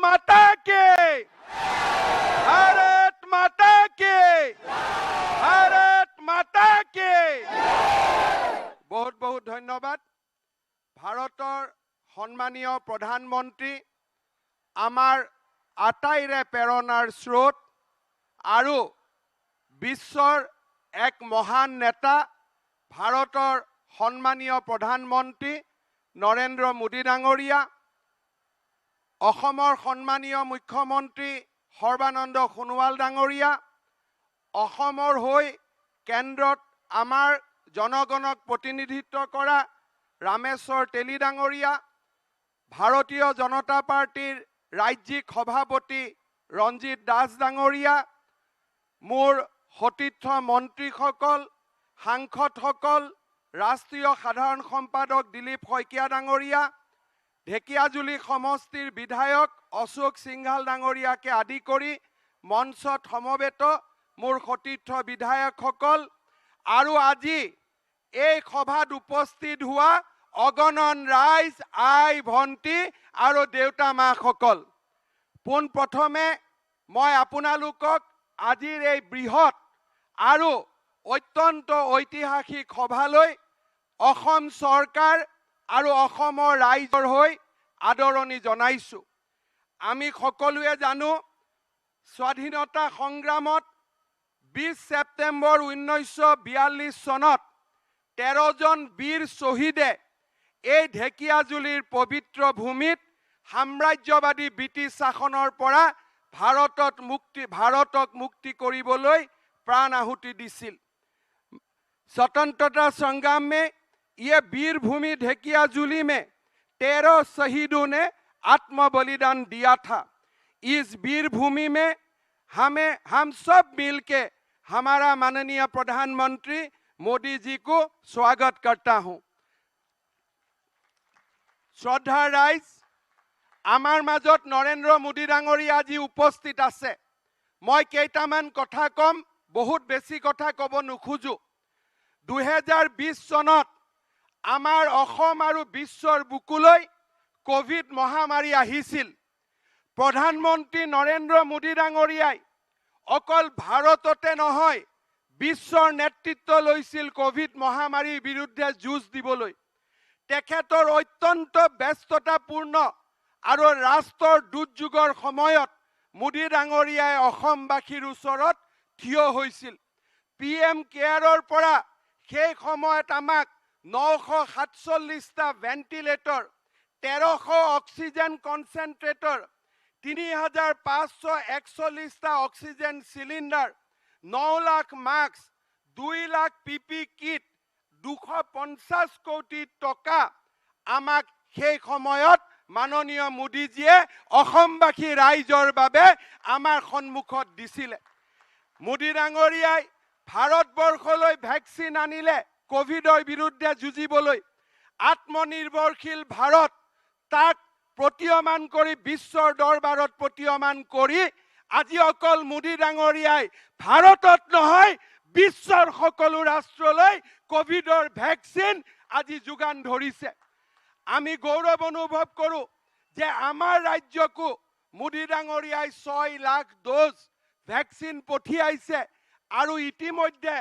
माता की, भारत माता की, भारत माता की। बहुत बहुत धन्यवाद। भारतर सम्मानीय प्रधानमंत्री आमार आटाइरे प्रेरणार स्रोत आरु विश्वर एक महान नेता भारतर सम्मानीय प्रधानमंत्री नरेंद्र मोदी डांगरिया, অসমৰ सम्मानीय मुख्यमंत्री सर्बानंद सोनोवाल डांगरिया, অসমৰ হৈ কেন্দ্ৰত আমাৰ জনগণক প্ৰতিনিধিত্ব কৰা ৰামেশ্বৰ তেলী ডাঙৰীয়া, ভাৰতীয় জনতা পাৰ্টিৰ ৰাজ্যিক সভাপতি ৰঞ্জিত দাস ডাঙৰীয়া, মোৰ সতীৰ্থ মন্ত্ৰীসকল, সাংসদসকল, ৰাষ্ট্ৰীয় সাধাৰণ সম্পাদক দিলীপ শইকীয়া ডাঙৰীয়া, ঢেকিয়াজুলি সমষ্টিৰ বিধায়ক অশোক সিংঘাল ডাঙৰীয়াকে আদি কৰি মঞ্চত সমবেত মোৰ সতীৰ্থ বিধায়কসকল আৰু আজি এই সভাত উপস্থিত হোৱা অগণন ৰাইজ, আই ভণ্টি আৰু দেউতা মাসকল, পোনপ্ৰথমে মই আপোনালোকক আজিৰ এই বৃহৎ আৰু অত্যন্ত ঐতিহাসিক সভালৈ অসম চৰকাৰ আৰু অসমৰ ৰাইজৰ হৈ আদৰণি জনাইছো। আমি সকলোৱে জানো স্বাধীনতা সংগ্ৰামত 20 ছেপ্টেম্বৰ 1942 চনত 13 জন বীৰ শ্বহীদে এই ঢেকিয়াজুলিৰ পবিত্ৰ ভূমিত সাম্ৰাজ্যবাদী ব্ৰিটিছ শাসনৰ পৰা ভাৰতক মুক্তি কৰিবলৈ प्राण आहुति दिसिल। स्वतंत्रता संग्राम में ये वीर भूमि ढेकियाजुली में 13 शहीदों ने आत्म बलिदान दिया था। इस वीर भूमि में हम सब मिलके हमारा माननीय प्रधानमंत्री मोदी जी को स्वागत करता हूं। श्रद्धा राइज, आमार माजत नरेंद्र मोदी डांगरी आज उपस्थित आछे। मैं केइटामान कथा कम, बहुत बेसी कथा कब नुखुजो। 2020 सनत आमार अखम आरु विश्वर बुकुलै कोविड महामारी आहिसिल। प्रधानमंत्री नरेंद्र मोदी डांगरियाय अकल भारतते नहय विश्वर नेतृत्व लैसिल कोविड महामारीर बिरुद्धे जुझ दिबलै। तेखेतर अत्यंत व्यस्ततापूर्ण आरु राष्ट्र दुर्योगर समयत मोदी डांगरियाय अসমবাসীৰ ওচৰত থিয় হৈছিল। PM কেয়াৰৰ পৰা সেই সময়ত আমাক 947টা ভেন্টিলেটৰ, 1300 অক্সিজেন কনচেন্ট্ৰেটৰ, 3541টা oxygen cylinder, 9 lakh mask, 2 lakh PP kit, 250 crore টকা আমাক সেই সময়ত माननीय मोदीजीए অসমবাসী ৰাইজৰ বাবে আমাৰ সন্মুখত দিছিলে। মোদী ডাঙৰীয়াই ভাৰতবৰ্ষলৈ ভ্যাকচিন আনিলে কোভিডৰ বিৰুদ্ধে যুঁজিবলৈ। আত্মনিৰ্ভৰশীল ভাৰত তাক প্ৰতীয়মান কৰি বিশ্বৰ দৰবাৰত প্ৰতীয়মান কৰি আজি অকল মোদী ডাঙৰীয়াই ভাৰতত নহয় বিশ্বৰ সকলো ৰাষ্ট্ৰলৈ কোভিডৰ ভ্যাকচিন আজি যোগান ধৰিছে। आमी गौरव अनुभव करूँ जे आमार राज्य को मोदी डांगरियाय 6 लाख डोज वैक्सीन पठियाइছে आरु इतिमध्ये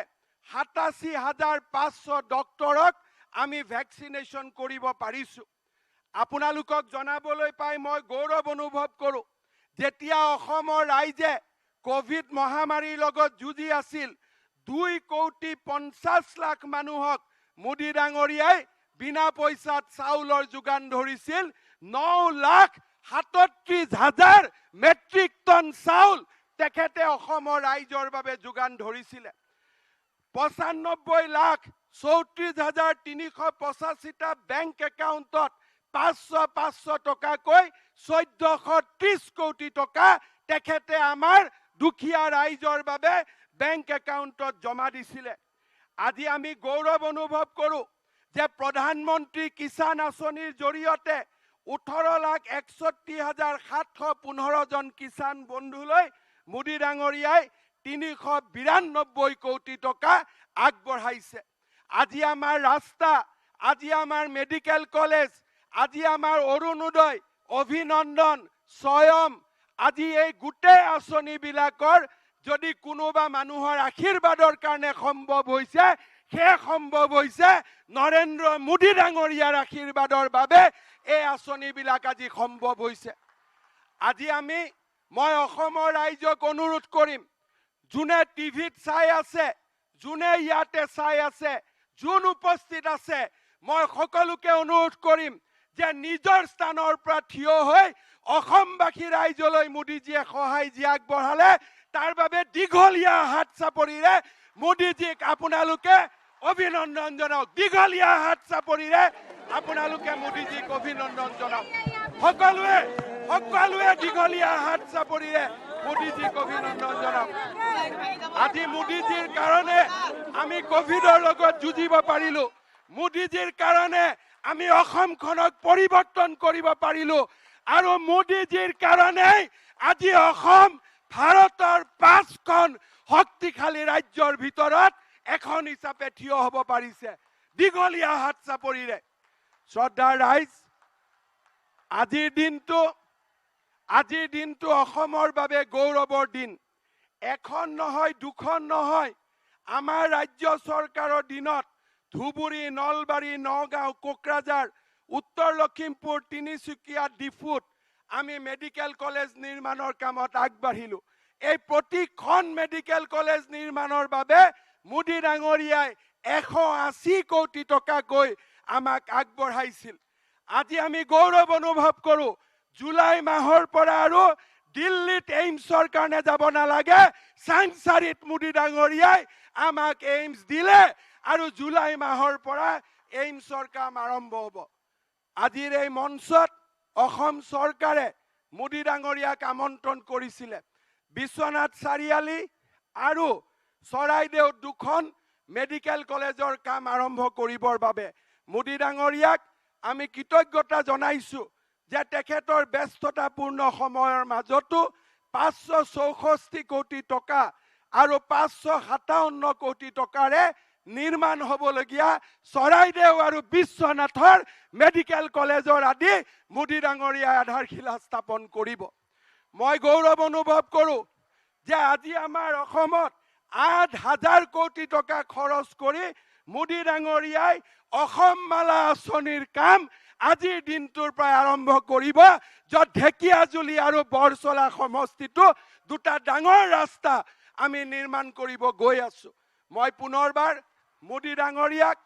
87,500 डॉक्टरक आमी वैक्सीनेशन करिब पारिछु। आपनालोকক जनाबोलै पाई मैं गौरव अनुभव करूँ जेतिया अहोমৰ राइजे कोविड महामारीर लगत जुझि आसिल 2,50,00,000 मानुहक मोदी डांगरियाय बिना पैसात चाउলৰ যোগান ধৰিছিল। 9,37,000 মেট্ৰিক টন চাউল তেখেতে অসমৰ ৰাইজৰ বাবে যোগান ধৰিছিল। 95,34,385টা বেংক একাউণ্টত 500 টকাকৈ 1430 কোটি টকা তেখেতে আমাৰ দুখীয়া ৰাইজৰ বাবে বেংক একাউণ্টত জমা দিছিল। আজি আমি গৌৰৱ অনুভৱ কৰোঁ যে प्रधानमंत्री किसान आँचनिर जरियते 18,61,715 जन किसान बंधुलै मोदी डांगरियाय 392 कोटी टका आगबढ़ाइছে। আজি आमार रास्ता, আজি आमार मेडिकल कलेज, আজি आमार अरुणोदय, अभिनंदन, স্বয়ং আজি এই গোটেই আঁচনিবিলাকৰ যদি কোনোবা মানুহৰ আশীৰ্বাদৰ কাৰণে সম্ভৱ হৈছে, সেই সম্ভৱ হৈছে নৰেন্দ্ৰ মোদী ডাঙৰীয়াৰ আশীৰ্বাদৰ বাবে এই আঁচনিবিলাক আজি সম্ভৱ হৈছে। আজি মই অসমৰ ৰাইজক অনুৰোধ কৰিম, যোনে টিভিত চাই আছে, যোনে ইয়াতে চাই আছে, যোন উপস্থিত আছে, মই সকলোকে অনুৰোধ কৰিম যে নিজৰ স্থানৰ পৰা থিয় হৈ অসমবাসী ৰাইজলৈ মোদীজীয়ে সহায় যি আগবঢ়ালে তাৰ বাবে দীঘলীয়া হাত চাপৰিৰে মোদীজীক আপোনালোকে অভিনন্দন জনাওক। দীঘলীয়া হাত চাপৰিৰে আপোনালোকে মোদীজীক অভিনন্দন জনাওক। সকলোৱে দীঘলীয়া হাত চাপৰিৰে মোদীজীক অভিনন্দন জনাওক। আজি মোদীজীৰ কাৰণে আমি কোভিডৰ লগত যুঁজিব পাৰিলো, মোদীজীৰ কাৰণে আমি অসমখনক পৰিৱৰ্তন কৰিব পাৰিলো, আৰু মোদীজীৰ কাৰণে আজি অসম ভাৰতৰ 5খন শক্তিশালী ৰাজ্যৰ ভিতৰত এখন হিচাপে থিয় হ'ব পাৰিছে দীঘলীয়া হাত চাপৰিৰে। শ্ৰদ্ধাৰ ৰাইজ, আজিৰ দিনটো অসমৰ বাবে গৌৰৱৰ দিন। এখন নহয়, দুখন নহয়, আমাৰ ৰাজ্য চৰকাৰৰ দিনত ধুবুৰী, নলবাৰী, নগাঁও, কোকৰাঝাৰ, উত্তৰ লখিমপুৰ, তিনিচুকীয়া, ডিফুত আমি মেডিকেল কলেজ নিৰ্মাণৰ কামত আগবাঢ়িলো। এই প্ৰতিখন মেডিকেল কলেজ নিৰ্মাণৰ বাবে মোদী ডাঙৰীয়াই 180 কোটি টকাকৈ আমাক আগবঢ়াইছিল। আজি আমি গৌৰৱ অনুভৱ কৰো, জুলাই মাহৰ পৰা আৰু দিল্লীত এইমছৰ কাৰণে যাব নালাগে, চাংচাৰিত মোদী ডাঙৰীয়াই আমাক এইমছ দিলে, আৰু জুলাই মাহৰ পৰা এইমছৰ কাম আৰম্ভ হ'ব। আজিৰ এই মঞ্চত অসম চৰকাৰে মোদী ডাঙৰীয়াক আমন্ত্ৰণ কৰিছিলে বিশ্বনাথ চাৰিআলি আৰু চৰাইদেউত 2খন মেডিকেল কলেজৰ কাম আৰম্ভ কৰিবৰ বাবে। মোদী ডাঙৰীয়াক আমি কৃতজ্ঞতা জনাইছো যে তেখেতৰ ব্যস্ততাপূৰ্ণ সময়ৰ মাজতো 564 কোটি টকা আৰু 557 কোটি টকাৰে নিৰ্মাণ হ'বলগীয়া চৰাইদেউ আৰু বিশ্বনাথৰ মেডিকেল কলেজৰ আদি মোদী ডাঙৰীয়াই আধাৰশিলা স্থাপন কৰিব। মই গৌৰৱ অনুভৱ কৰো যে আজি আমাৰ অসমত 8,000 কোটি টকা খৰচ কৰি মোদী ডাঙৰীয়াই অসম মালা আঁচনিৰ কাম আজিৰ দিনটোৰ পৰা আৰম্ভ কৰিব, য'ত ঢেকিয়াজুলি আৰু বৰচলা সমষ্টিটো 2টা ডাঙৰ ৰাস্তা আমি নিৰ্মাণ কৰিব গৈ আছো। মই পুনৰবাৰ মোদী ডাঙৰীয়াক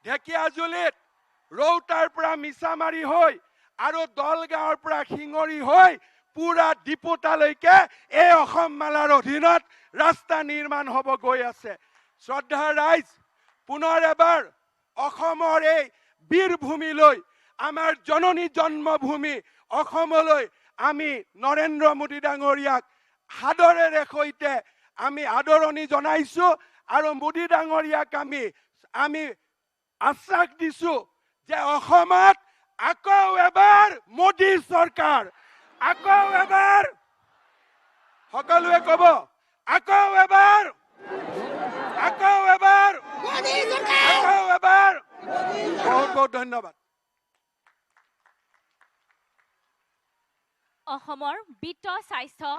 ঢেকিয়াজুলিত ৰৌতাৰ পৰা মিছামাৰী হৈ আৰু দলগাঁৱৰ পৰা শিঙৰি হৈ পুৰা ডিপুতালৈকে এই অসম মালাৰ অধীনত ৰাস্তা নিৰ্মাণ হ'ব গৈ আছে। শ্ৰদ্ধাৰ ৰাইজ, পুনৰ এবাৰ অসমৰ এই বীৰভূমিলৈ, আমাৰ জননী জন্মভূমি অসমলৈ আমি নৰেন্দ্ৰ মোদী ডাঙৰীয়াক সাদৰেৰে সৈতে আমি আদৰণি জনাইছো, আৰু মোদী ডাঙৰীয়াক আমি আশ্বাস দিছো যে অসমত আকৌ এবাৰ মোদী চৰকাৰ, আকৌ এবাৰ, সকলোৱে ক'ব, আকৌ এবাৰ, আকৌ এবাৰ, আকৌ এবাৰ। বহুত বহুত ধন্যবাদ। অসমৰ বিত্ত, স্বাস্থ্য,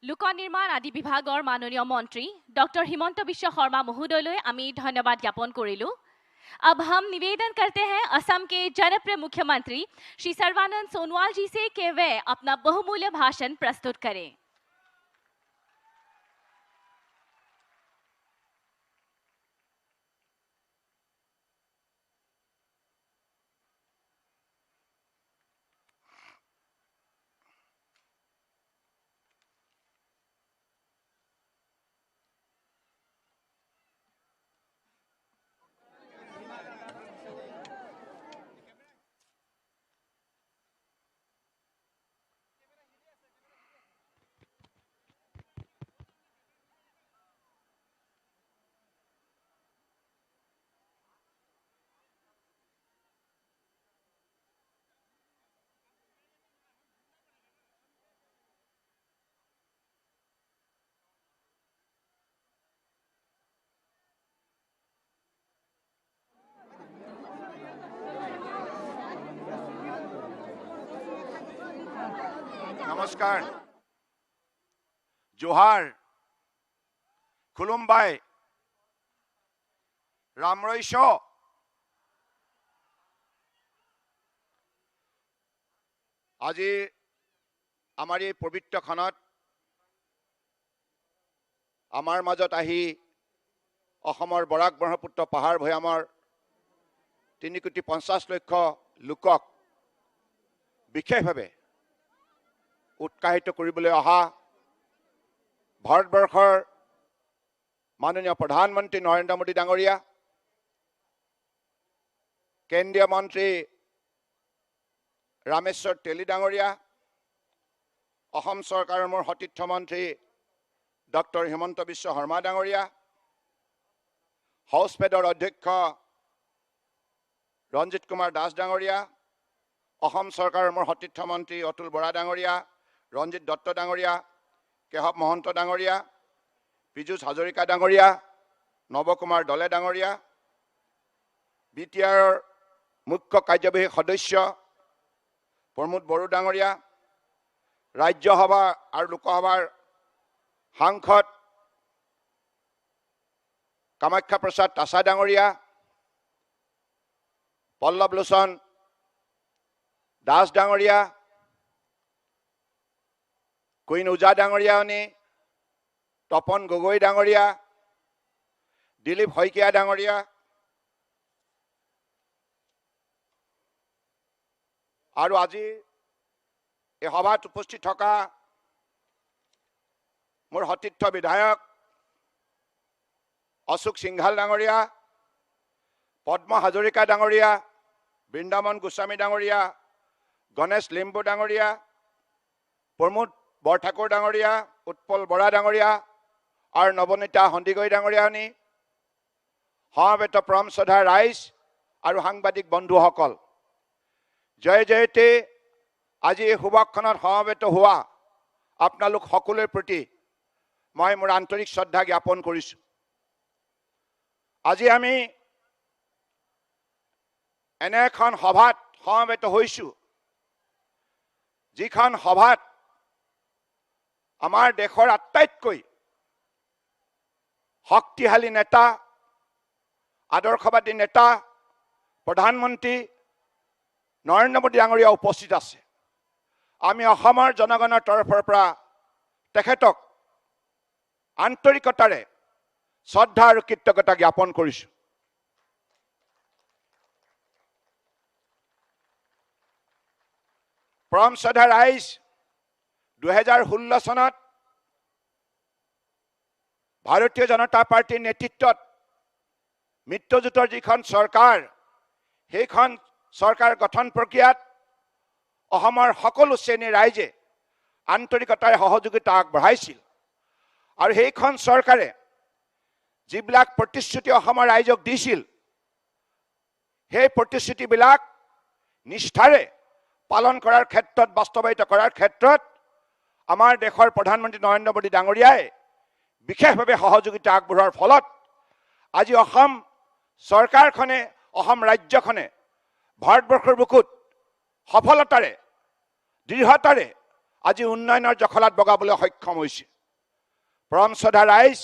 লোক নিৰ্মাণ আদি বিভাগৰ মাননীয় মন্ত্ৰী ডক্টৰ হিমন্ত বিশ্ব শৰ্মা महोदयলৈ আমি ধন্যবাদ জ্ঞাপন কৰিলো। अब हम निवेदन करते हैं असम के जनप्रिय मुख्यमंत्री श्री सर्बानंद सोनोवाल जी से कि वे अपना बहुमूल्य भाषण प्रस्तुत करें। নমস্কাৰ জোহাৰ খুলুমবাই ৰামৰৈশ আজি আমাৰ এই পবিত্ৰ খনত আমাৰ মাজত আহি অসমৰ বৰাক ব্ৰহ্মপুত্ৰ পাহাৰ ভৈয়ামৰ 3,50,00,000 লোকক বিশেষভাৱে উৎসাহিত কৰিবলৈ অহা ভাৰতবৰ্ষৰ মাননীয় প্ৰধানমন্ত্ৰী নৰেন্দ্ৰ মোদী ডাঙৰীয়া, কেন্দ্ৰীয় মন্ত্ৰী ৰামেশ্বৰ তেলী ডাঙৰীয়া, অসম চৰকাৰৰ মোৰ সতীৰ্থ মন্ত্ৰী ডক্টৰ হিমন্ত বিশ্ব শৰ্মা ডাঙৰীয়া, হাউচফেডৰ অধ্যক্ষ ৰঞ্জিত কুমাৰ দাস ডাঙৰীয়া, অসম চৰকাৰৰ মোৰ সতীৰ্থ মন্ত্ৰী অতুল বৰা ডাঙৰীয়া, ৰঞ্জিত দত্ত ডাঙৰীয়া, কেশৱ মহন্ত ডাঙৰীয়া, পীযুষ হাজৰিকা ডাঙৰীয়া, নৱকুমাৰ দলে ডাঙৰীয়া, BTR মুখ্য কাৰ্যবাহী সদস্য প্ৰমোদ বড়ো ডাঙৰীয়া, ৰাজ্যসভা আৰু লোকসভাৰ সাংসদ কামাখ্যা প্ৰসাদ তাছা ডাঙৰীয়া, পল্লৱ লোচন দাস ডাঙৰীয়া, কুইন উজা ডাঙৰীয়ানী, তপন গগৈ ডাঙৰীয়া, দিলীপ শইকীয়া ডাঙৰীয়া, আৰু আজি এই সভাত উপস্থিত থকা মোৰ সতীৰ্থ বিধায়ক অশোক সিংঘাল ডাঙৰীয়া, পদ্ম হাজৰিকা ডাঙৰীয়া, বৃন্দাবন গোস্বামী ডাঙৰীয়া, গণেশ লিম্বু ডাঙৰীয়া, প্ৰমোদ বৰঠাকুৰ ডাঙৰীয়া, উৎপল বৰা ডাঙৰীয়া আৰু নৱনীতা সন্দিকৈ ডাঙৰীয়ানী, সমবেত পৰম শ্ৰদ্ধা ৰাইজ আৰু সাংবাদিক বন্ধুসকল, জয় জয়তে আজি এই সভাখনত সমবেত হোৱা আপোনালোক সকলোৰে প্ৰতি মই মোৰ আন্তৰিক শ্ৰদ্ধা জ্ঞাপন কৰিছোঁ। আজি আমি এনে এখন সভাত সমবেত হৈছোঁ যিখন সভাত আমাৰ দেশৰ আটাইতকৈ শক্তিশালী নেতা, আদৰ্শবাদী নেতা প্ৰধানমন্ত্ৰী নৰেন্দ্ৰ মোদী ডাঙৰীয়া উপস্থিত আছে। আমি অসমৰ জনগণৰ তৰফৰ পৰা তেখেতক আন্তৰিকতাৰে শ্ৰদ্ধা আৰু কৃতজ্ঞতা জ্ঞাপন কৰিছোঁ। পৰম শ্ৰদ্ধা ৰাইজ, 2016 চনত ভাৰতীয় জনতা পাৰ্টীৰ নেতৃত্বত মিত্ৰজোঁটৰ যিখন চৰকাৰ, সেইখন চৰকাৰ গঠন প্ৰক্ৰিয়াত অসমৰ সকলো শ্ৰেণীৰ ৰাইজে আন্তৰিকতাৰে সহযোগিতা আগবঢ়াইছিল আৰু সেইখন চৰকাৰে যিবিলাক প্ৰতিশ্ৰুতি অসমৰ ৰাইজক দিছিল, সেই প্ৰতিশ্ৰুতিবিলাক নিষ্ঠাৰে পালন কৰাৰ ক্ষেত্ৰত, বাস্তৱায়িত কৰাৰ ক্ষেত্ৰত আমাৰ দেশৰ প্ৰধানমন্ত্ৰী নৰেন্দ্ৰ মোদী ডাঙৰীয়াই বিশেষভাৱে সহযোগিতা আগবঢ়োৱাৰ ফলত আজি অসম চৰকাৰখনে, অসম ৰাজ্যখনে ভাৰতবৰ্ষৰ বুকুত সফলতাৰে, দৃঢ়তাৰে আজি উন্নয়নৰ জখলাত বগাবলৈ সক্ষম হৈছে। পৰম শ্ৰদ্ধা ৰাইজ,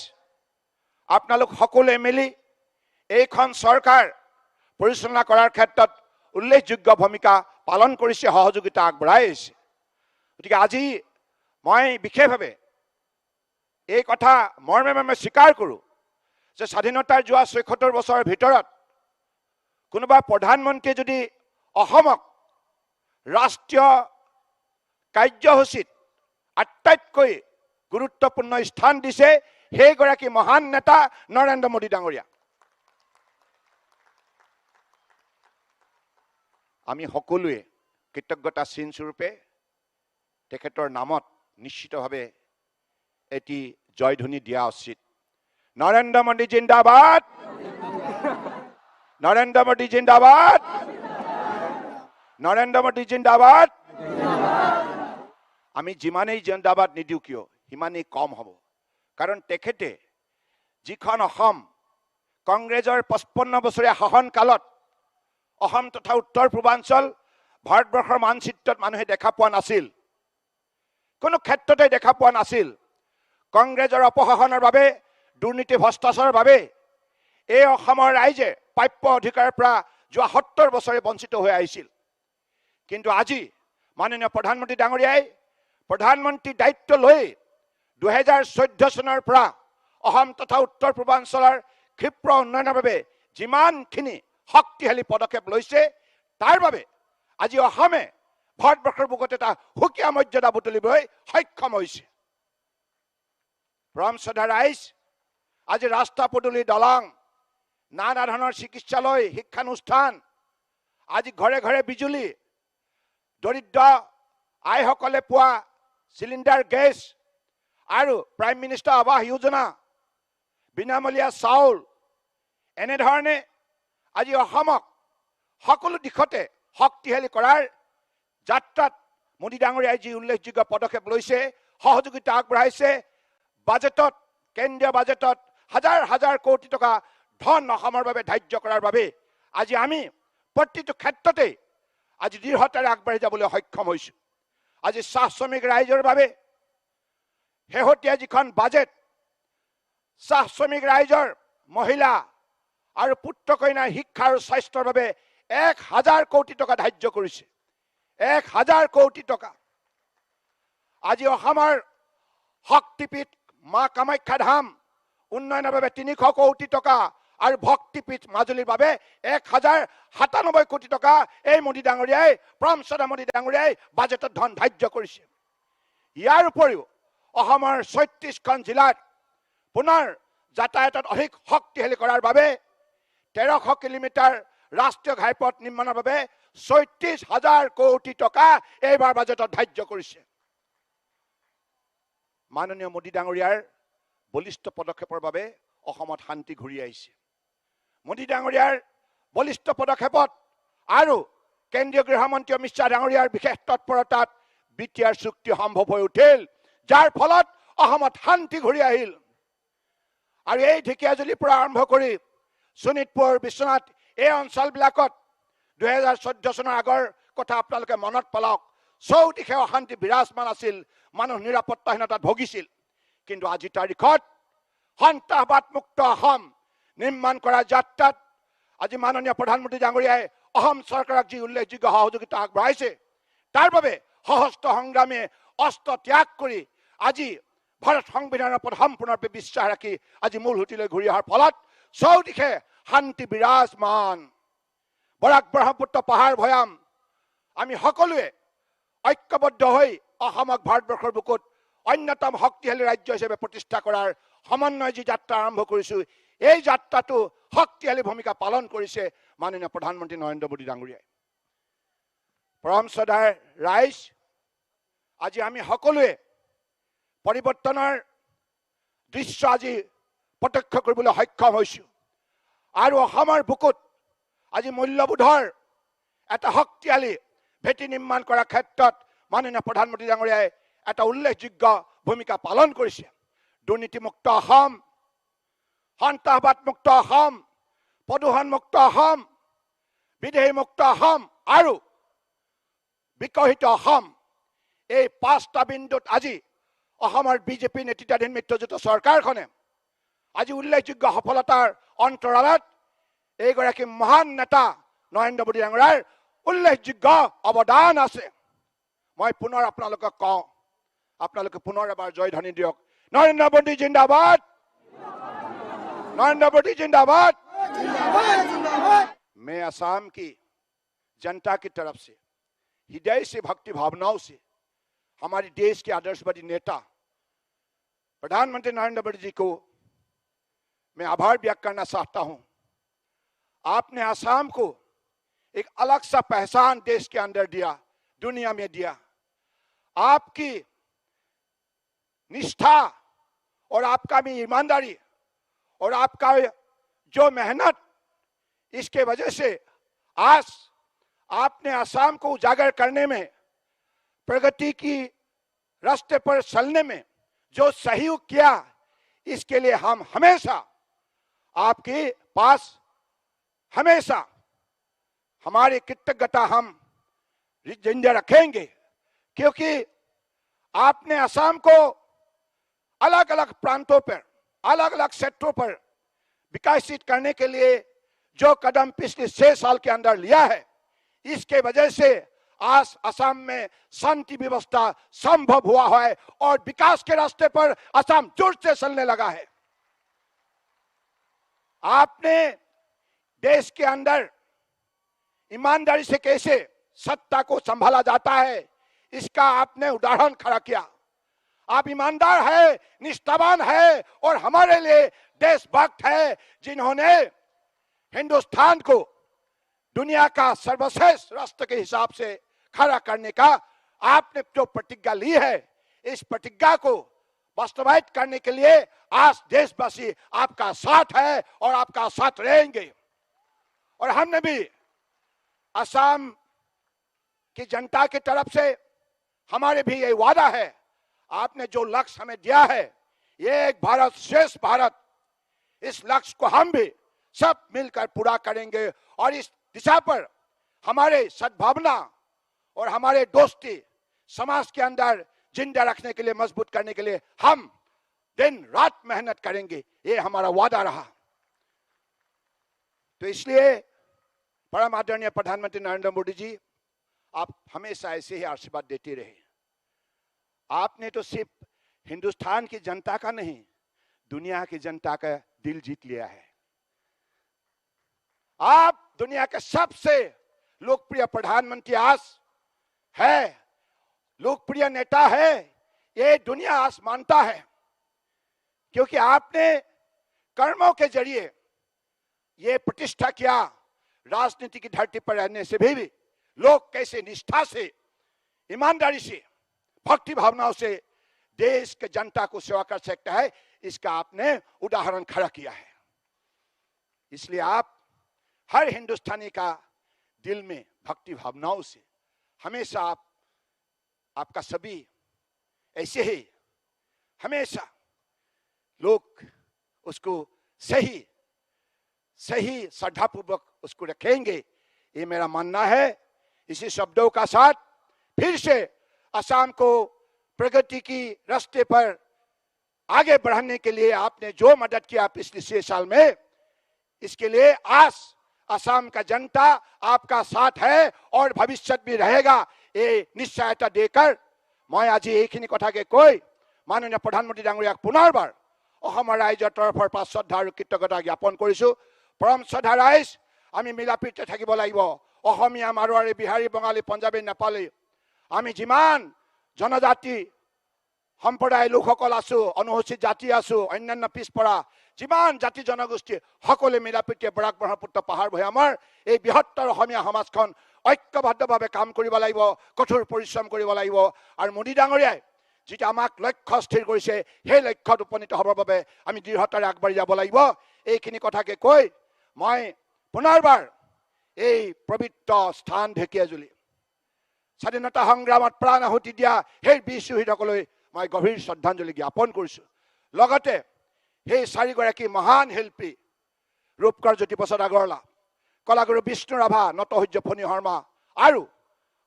আপোনালোক সকলোৱে মিলি এইখন চৰকাৰ পৰিচালনা কৰাৰ ক্ষেত্ৰত উল্লেখযোগ্য ভূমিকা পালন কৰিছে, সহযোগিতা আগবঢ়াই আহিছে। গতিকে আজি মই বিশেষভাৱে এই কথা মৰ্মে স্বীকাৰ কৰোঁ যে স্বাধীনতাৰ যোৱা ৭৪ বছৰৰ ভিতৰত কোনোবা প্ৰধানমন্ত্ৰীয়ে যদি অসমক ৰাষ্ট্ৰীয় কাৰ্যসূচীত আটাইতকৈ গুৰুত্বপূৰ্ণ স্থান দিছে, সেইগৰাকী মহান নেতা নৰেন্দ্ৰ মোদী ডাঙৰীয়া। আমি সকলোৱে কৃতজ্ঞতা চিন স্বৰূপে তেখেতৰ নামত নিশ্চিতভাৱে এটি জয়ধ্বনি দিয়া উচিত। নৰেন্দ্ৰ মোদী জিন্দাবাদ, নৰেন্দ্ৰ মোদী জিন্দাবাদ, নৰেন্দ্ৰ মোদী জিন্দাবাদ। আমি যিমানেই জিন্দাবাদ নিদিওঁ কিয় সিমানেই কম হ'ব, কাৰণ তেখেতে যিখন অসম কংগ্ৰেছৰ 55 বছৰীয়া শাসনকালত অসম তথা উত্তৰ পূৰ্বাঞ্চল ভাৰতবৰ্ষৰ মানচিত্ৰত মানুহে দেখা পোৱা নাছিল, কোনো ক্ষেত্ৰতে দেখা পোৱা নাছিল। কংগ্ৰেছৰ অপশাসনৰ বাবে, দুৰ্নীতি ভ্ৰষ্টাচাৰৰ বাবে এই অসমৰ ৰাইজে প্ৰাপ্য অধিকাৰৰ পৰা যোৱা 70 বছৰে বঞ্চিত হৈ আহিছিল। কিন্তু আজি মাননীয় প্ৰধানমন্ত্ৰী ডাঙৰীয়াই প্ৰধানমন্ত্ৰী দায়িত্ব লৈ 2014 চনৰ পৰা অসম তথা উত্তৰ পূৰ্বাঞ্চলৰ ক্ষিপ্ৰ উন্নয়নৰ বাবে যিমানখিনি শক্তিশালী পদক্ষেপ লৈছে, তাৰ বাবে আজি অসমে ভাৰতবৰ্ষৰ বুকুত এটা সুকীয়া মৰ্যাদা বুটলিবলৈ সক্ষম হৈছে। পৰম শ্ৰদ্ধা ৰাইজ, আজি ৰাস্তা পদূলি, দলং, নানা ধৰণৰ চিকিৎসালয়, শিক্ষানুষ্ঠান, আজি ঘৰে ঘৰে বিজুলী, দৰিদ্ৰ আইসকলে পোৱা চিলিণ্ডাৰ গেছ আৰু প্ৰাইম মিনিষ্টাৰ আৱাস যোজনা, বিনামূলীয়া চাউল, এনেধৰণে আজি অসমক সকলো দিশতে শক্তিশালী কৰাৰ যাত্ৰাত মোদী ডাঙৰীয়াই যি উল্লেখযোগ্য পদক্ষেপ লৈছে, সহযোগিতা আগবঢ়াইছে, বাজেটত, কেন্দ্ৰীয় বাজেটত হাজাৰ হাজাৰ কোটি টকা ধন অসমৰ বাবে ধাৰ্য কৰাৰ বাবে আজি আমি প্ৰতিটো ক্ষেত্ৰতে আজি দৃঢ়তাৰে আগবাঢ়ি যাবলৈ সক্ষম হৈছোঁ। আজি চাহ শ্ৰমিক ৰাইজৰ বাবে শেহতীয়া যিখন বাজেট, চাহ শ্ৰমিক ৰাইজৰ মহিলা আৰু পুত্ৰ কন্যাৰ শিক্ষা আৰু স্বাস্থ্যৰ বাবে 1000 কোটি টকা ধাৰ্য কৰিছে। 1000 কোটি টকা। আজি অসমৰ শক্তিপীঠ মা কামাখ্যা ধাম উন্নয়নৰ বাবে 300 কোটি টকা আৰু ভক্তিপীঠ মাজুলীৰ বাবে 1097 কোটি টকা এই মোদী ডাঙৰীয়াই, পৰম শ্ৰদ্ধা মোদী ডাঙৰীয়াই বাজেটত ধন ধাৰ্য কৰিছে। ইয়াৰ উপৰিও অসমৰ 36খন জিলাত পুনৰ যাতায়াতত অধিক শক্তিশালী কৰাৰ বাবে 1300 কিলোমিটাৰ ৰাষ্ট্ৰীয় ঘাইপথ নিৰ্মাণৰ বাবে 34,000 কোটি টকা এইবাৰ বাজেটত ধাৰ্য কৰিছে। মাননীয় মোদী ডাঙৰীয়াৰ বলিষ্ঠ পদক্ষেপৰ বাবে অসমত শান্তি ঘূৰি আহিছে। মোদী ডাঙৰীয়াৰ বলিষ্ঠ পদক্ষেপত আৰু কেন্দ্ৰীয় গৃহমন্ত্ৰী অমিত শ্বাহ ডাঙৰীয়াৰ বিশেষ তৎপৰতাত BTR চুক্তি সম্ভৱ হৈ উঠিল, যাৰ ফলত অসমত শান্তি ঘূৰি আহিল। আৰু এই ঢেকীয়াজুলিৰ পৰা আৰম্ভ কৰি শোণিতপুৰ, বিশ্বনাথ, এই অঞ্চলবিলাকত 2014 চনৰ আগৰ কথা আপোনালোকে মনত পেলাওক। চৌদিশে অশান্তি বিৰাজমান আছিল, মানুহ নিৰাপত্তাহীনতাত ভুগিছিল। কিন্তু আজি তাৰিখত সন্ত্ৰাসবাদমুক্ত অসম নিৰ্মাণ কৰা যাত্ৰাত আজি মাননীয় প্ৰধানমন্ত্ৰী ডাঙৰীয়াই অসম চৰকাৰক যি উল্লেখযোগ্য সহযোগিতা আগবঢ়াইছে, তাৰ বাবে সশস্ত্ৰ সংগ্ৰামে অস্ত্ৰ ত্যাগ কৰি আজি ভাৰত সংবিধানৰ ওপৰত সম্পূৰ্ণৰূপে বিশ্বাস ৰাখি আজি মূল সুঁতিলৈ ঘূৰি অহাৰ ফলত চৌদিশে শান্তি বিৰাজমান। বৰাক ব্ৰহ্মপুত্ৰ পাহাৰ ভৈয়াম আমি সকলোৱে ঐক্যবদ্ধ হৈ অসমক ভাৰতবৰ্ষৰ বুকুত অন্যতম শক্তিশালী ৰাজ্য হিচাপে প্ৰতিষ্ঠা কৰাৰ সমন্বয় যি যাত্ৰা আৰম্ভ কৰিছোঁ, এই যাত্ৰাটো শক্তিশালী ভূমিকা পালন কৰিছে মাননীয় প্ৰধানমন্ত্ৰী নৰেন্দ্ৰ মোদী ডাঙৰীয়াই। পৰম শ্ৰদ্ধাৰ ৰাইজ, আজি আমি সকলোৱে পৰিৱৰ্তনৰ দৃশ্য আজি প্ৰত্যক্ষ কৰিবলৈ সক্ষম হৈছোঁ। আৰু অসমৰ বুকুত আজি মূল্যবোধৰ এটা শক্তিশালী ভেটি নিৰ্মাণ কৰাৰ ক্ষেত্ৰত মাননীয় প্ৰধানমন্ত্ৰী ডাঙৰীয়াই এটা উল্লেখযোগ্য ভূমিকা পালন কৰিছে। দুৰ্নীতিমুক্ত অসম, সন্ত্ৰাসবাদমুক্ত অসম, প্ৰদূষণমুক্ত অসম, বিদেশীমুক্ত অসম আৰু বিকশিত অসম, এই 5টা বিন্দুত আজি অসমৰ বিজেপি নেতৃত্বাধীন মিত্ৰজোঁট চৰকাৰখনে আজি উল্লেখযোগ্য সফলতাৰ অন্তৰালত এইগৰাকী মহান নেতা নৰেন্দ্ৰ মোদী ডাঙৰীয়াৰ উল্লেখযোগ্য অৱদান আছে। মই পুনৰ আপোনালোকক কওঁ, আপোনালোকে পুনৰ এবাৰ জয়ধ্বনি দিয়ক। নৰেন্দ্ৰ মোদী জিন্দাবাদ, नरेंद्र मोदी जिंदाबाद। मैं असम की जनता की तरफ से हृदय से भक्ति भावनाओं से हमारे देश के आदर्शवादी नेता प्रधानमंत्री नरेंद्र मोदी जी को मैं आभार व्यक्त करना चाहता हूं। आपने असम को एक अलग सा पहचान देश के अंदर दिया, दुनिया में दिया। आपकी निष्ठा और आपका भी ईमानदारी और आपका जो मेहनत, इसके वजह से आज आपने असम को उजागर करने में, प्रगति की रास्ते पर चलने में जो सहयोग किया, इसके लिए हम हमेशा आपके पास हमेशा हमारी कृतज्ञता हम जिंदा रखेंगे। क्योंकि आपने असम को अलग अलग प्रांतों पर, अलग अलग सेक्टरों पर विकसित करने के लिए जो कदम पिछले 6 साल के अंदर लिया है, इसके वजह से आज असम में शांति व्यवस्था संभव हुआ है और विकास के रास्ते पर असम जोर से चलने लगा है। आपने देश के अंदर ईमानदारी से कैसे सत्ता को संभाला जाता है, इसका आपने उदाहरण खड़ा किया। आप ईमानदार है, निष्ठावान है और हमारे लिए देशभक्त है, जिन्होंने हिंदुस्तान को दुनिया का सर्वश्रेष्ठ राष्ट्र के हिसाब से खड़ा करने का आपने जो प्रतिज्ञा ली है, इस प्रतिज्ञा को वास्तवायित करने के लिए आज देशवासी आपका साथ है और आपका साथ रहेंगे। और हमने भी असम की जनता की तरफ से हमारे भी ये वादा है, आपने जो लक्ष्य हमें दिया है, ये एक भारत श्रेष्ठ भारत, इस लक्ष्य को हम भी सब मिलकर पूरा करेंगे और इस दिशा पर हमारे सद्भावना और हमारे दोस्ती समाज के अंदर जिंदा रखने के लिए, मजबूत करने के लिए हम दिन रात मेहनत करेंगे, ये हमारा वादा रहा। तो इसलिए परम आदरणीय प्रधानमंत्री नरेंद्र मोदी जी, आप हमेशा ऐसे ही आशीर्वाद देते रहे। आपने तो सिर्फ हिंदुस्तान की जनता का नहीं, दुनिया की जनता का दिल जीत लिया है। आप दुनिया के सबसे लोकप्रिय प्रधानमंत्री आज है, लोकप्रिय नेता है, ये दुनिया आज मानता है, क्योंकि आपने कर्मों के जरिए ये प्रतिष्ठा किया, राजनीति की धरती पर रहने से भी लोग कैसे निष्ठा से, ईमानदारी से, भक्ति भावनाओं से देश के जनता को सेवा कर सकता है, इसका आपने उदाहरण खड़ा किया है। इसलिए आप हर हिंदुस्तानी का दिल में भक्ति भावनाओं से हमेशा आपका सभी ऐसे ही हमेशा लोग उसको सही श्रद्धापूर्वक उसको रखेंगे, ये मेरा मानना है। इसी शब्दों का साथ फिर से असम को प्रगति की रास्ते पर आगे बढ़ाने के लिए आपने जो मदद किया पिछले 6 साल में, इसके लिए आज असम का जनता आपका साथ है और भविष्य भी रहेगा, ये निश्चयता देकर मैं आज এইখিনি কথাকে কৈ মাননীয় প্ৰধানমন্ত্ৰী ডাঙৰীয়াক পুনৰবাৰ অসমৰ ৰাইজৰ তৰফৰ পৰা শ্ৰদ্ধা আৰু কৃতজ্ঞতা জ্ঞাপন কৰিছো। পৰম শ্ৰদ্ধা ৰাইজ, আমি মিলাপ্ৰীতিৰে থাকিব লাগিব। অসমীয়া, মাৰোৱাৰী, বিহাৰী, বঙালী, পঞ্জাবী, নেপালী, আমি যিমান জনজাতি সম্প্ৰদায় লোকসকল আছো, অনুসূচিত জাতি আছো, অন্যান্য পিছপৰা যিমান জাতি জনগোষ্ঠী সকলে মিলাপ্ৰীতিৰে বৰাক ব্ৰহ্মপুত্ৰ পাহাৰ ভৈয়ামৰ এই বৃহত্তৰ অসমীয়া সমাজখন ঐক্যবদ্ধভাৱে কাম কৰিব লাগিব, কঠোৰ পৰিশ্ৰম কৰিব লাগিব। আৰু মোদী ডাঙৰীয়াই যেটা আমাক লক্ষ্য স্থিৰ কৰিছে, সেই লক্ষ্যত উপনীত হ'বৰ বাবে আমি দৃঢ়তাৰে আগবাঢ়ি যাব লাগিব। এইখিনি কথাকে কৈ মই পুনৰবাৰ এই পবিত্ৰ স্থান ঢেকীয়াজুলি স্বাধীনতা সংগ্ৰামত প্ৰাণ আহুতি দিয়া সেই বীৰ শ্বহীদসকললৈ মই গভীৰ শ্ৰদ্ধাঞ্জলি জ্ঞাপন কৰিছো। লগতে সেই 4গৰাকী মহান শিল্পী ৰূপকৰ জ্যোতিপ্ৰসাদ আগৰৱালা, কলাগুৰু বিষ্ণু ৰাভা, নটসূৰ্য ফণী শৰ্মা আৰু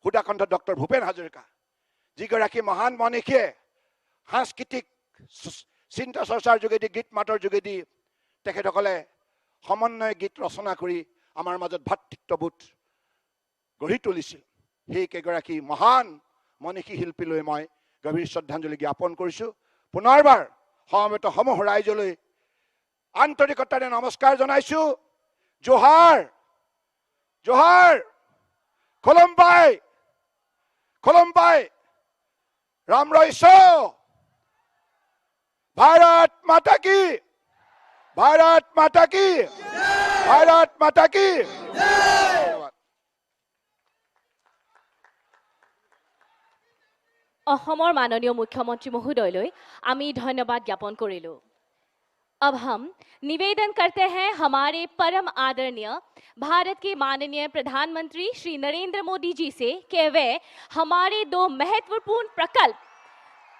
সুধাকণ্ঠ ডক্টৰ ভূপেন হাজৰিকা, যিগৰাকী মহান মনীষীয়ে সাংস্কৃতিক চিন্তা চৰ্চাৰ যোগেদি, গীত মাতৰ যোগেদি তেখেতসকলে সমন্বয় গীত ৰচনা কৰি আমাৰ মাজত ভাতৃত্ববোধ গঢ়ি তুলিছিল। সেই কেইগৰাকী মহান মনীষী শিল্পীলৈ মই গভীৰ শ্ৰদ্ধাঞ্জলি জ্ঞাপন কৰিছো। পুনৰবাৰ সমবেত সমূহ ৰাইজলৈ আন্তৰিকতাৰে নমস্কাৰ জনাইছো। জোহাৰ জোহাৰ, খুলুমবাই খুলুমবাই, ৰাম ৰইছো, ভাৰত মাতা কি, ভাৰত মাতা কি, ভাৰত মাতা কি। অসমৰ মাননীয় মুখ্যমন্ত্ৰী মহোদয়লৈ আমি ধন্যবাদ জ্ঞাপন কৰিলো। अब हम निवेदन करते हैं हमारे परम आदरणीय भारत के माननीय प्रधानमंत्री श्री नरेंद्र मोदी जी से कि वे हमारे 2 महत्वपूर्ण प्रकल्प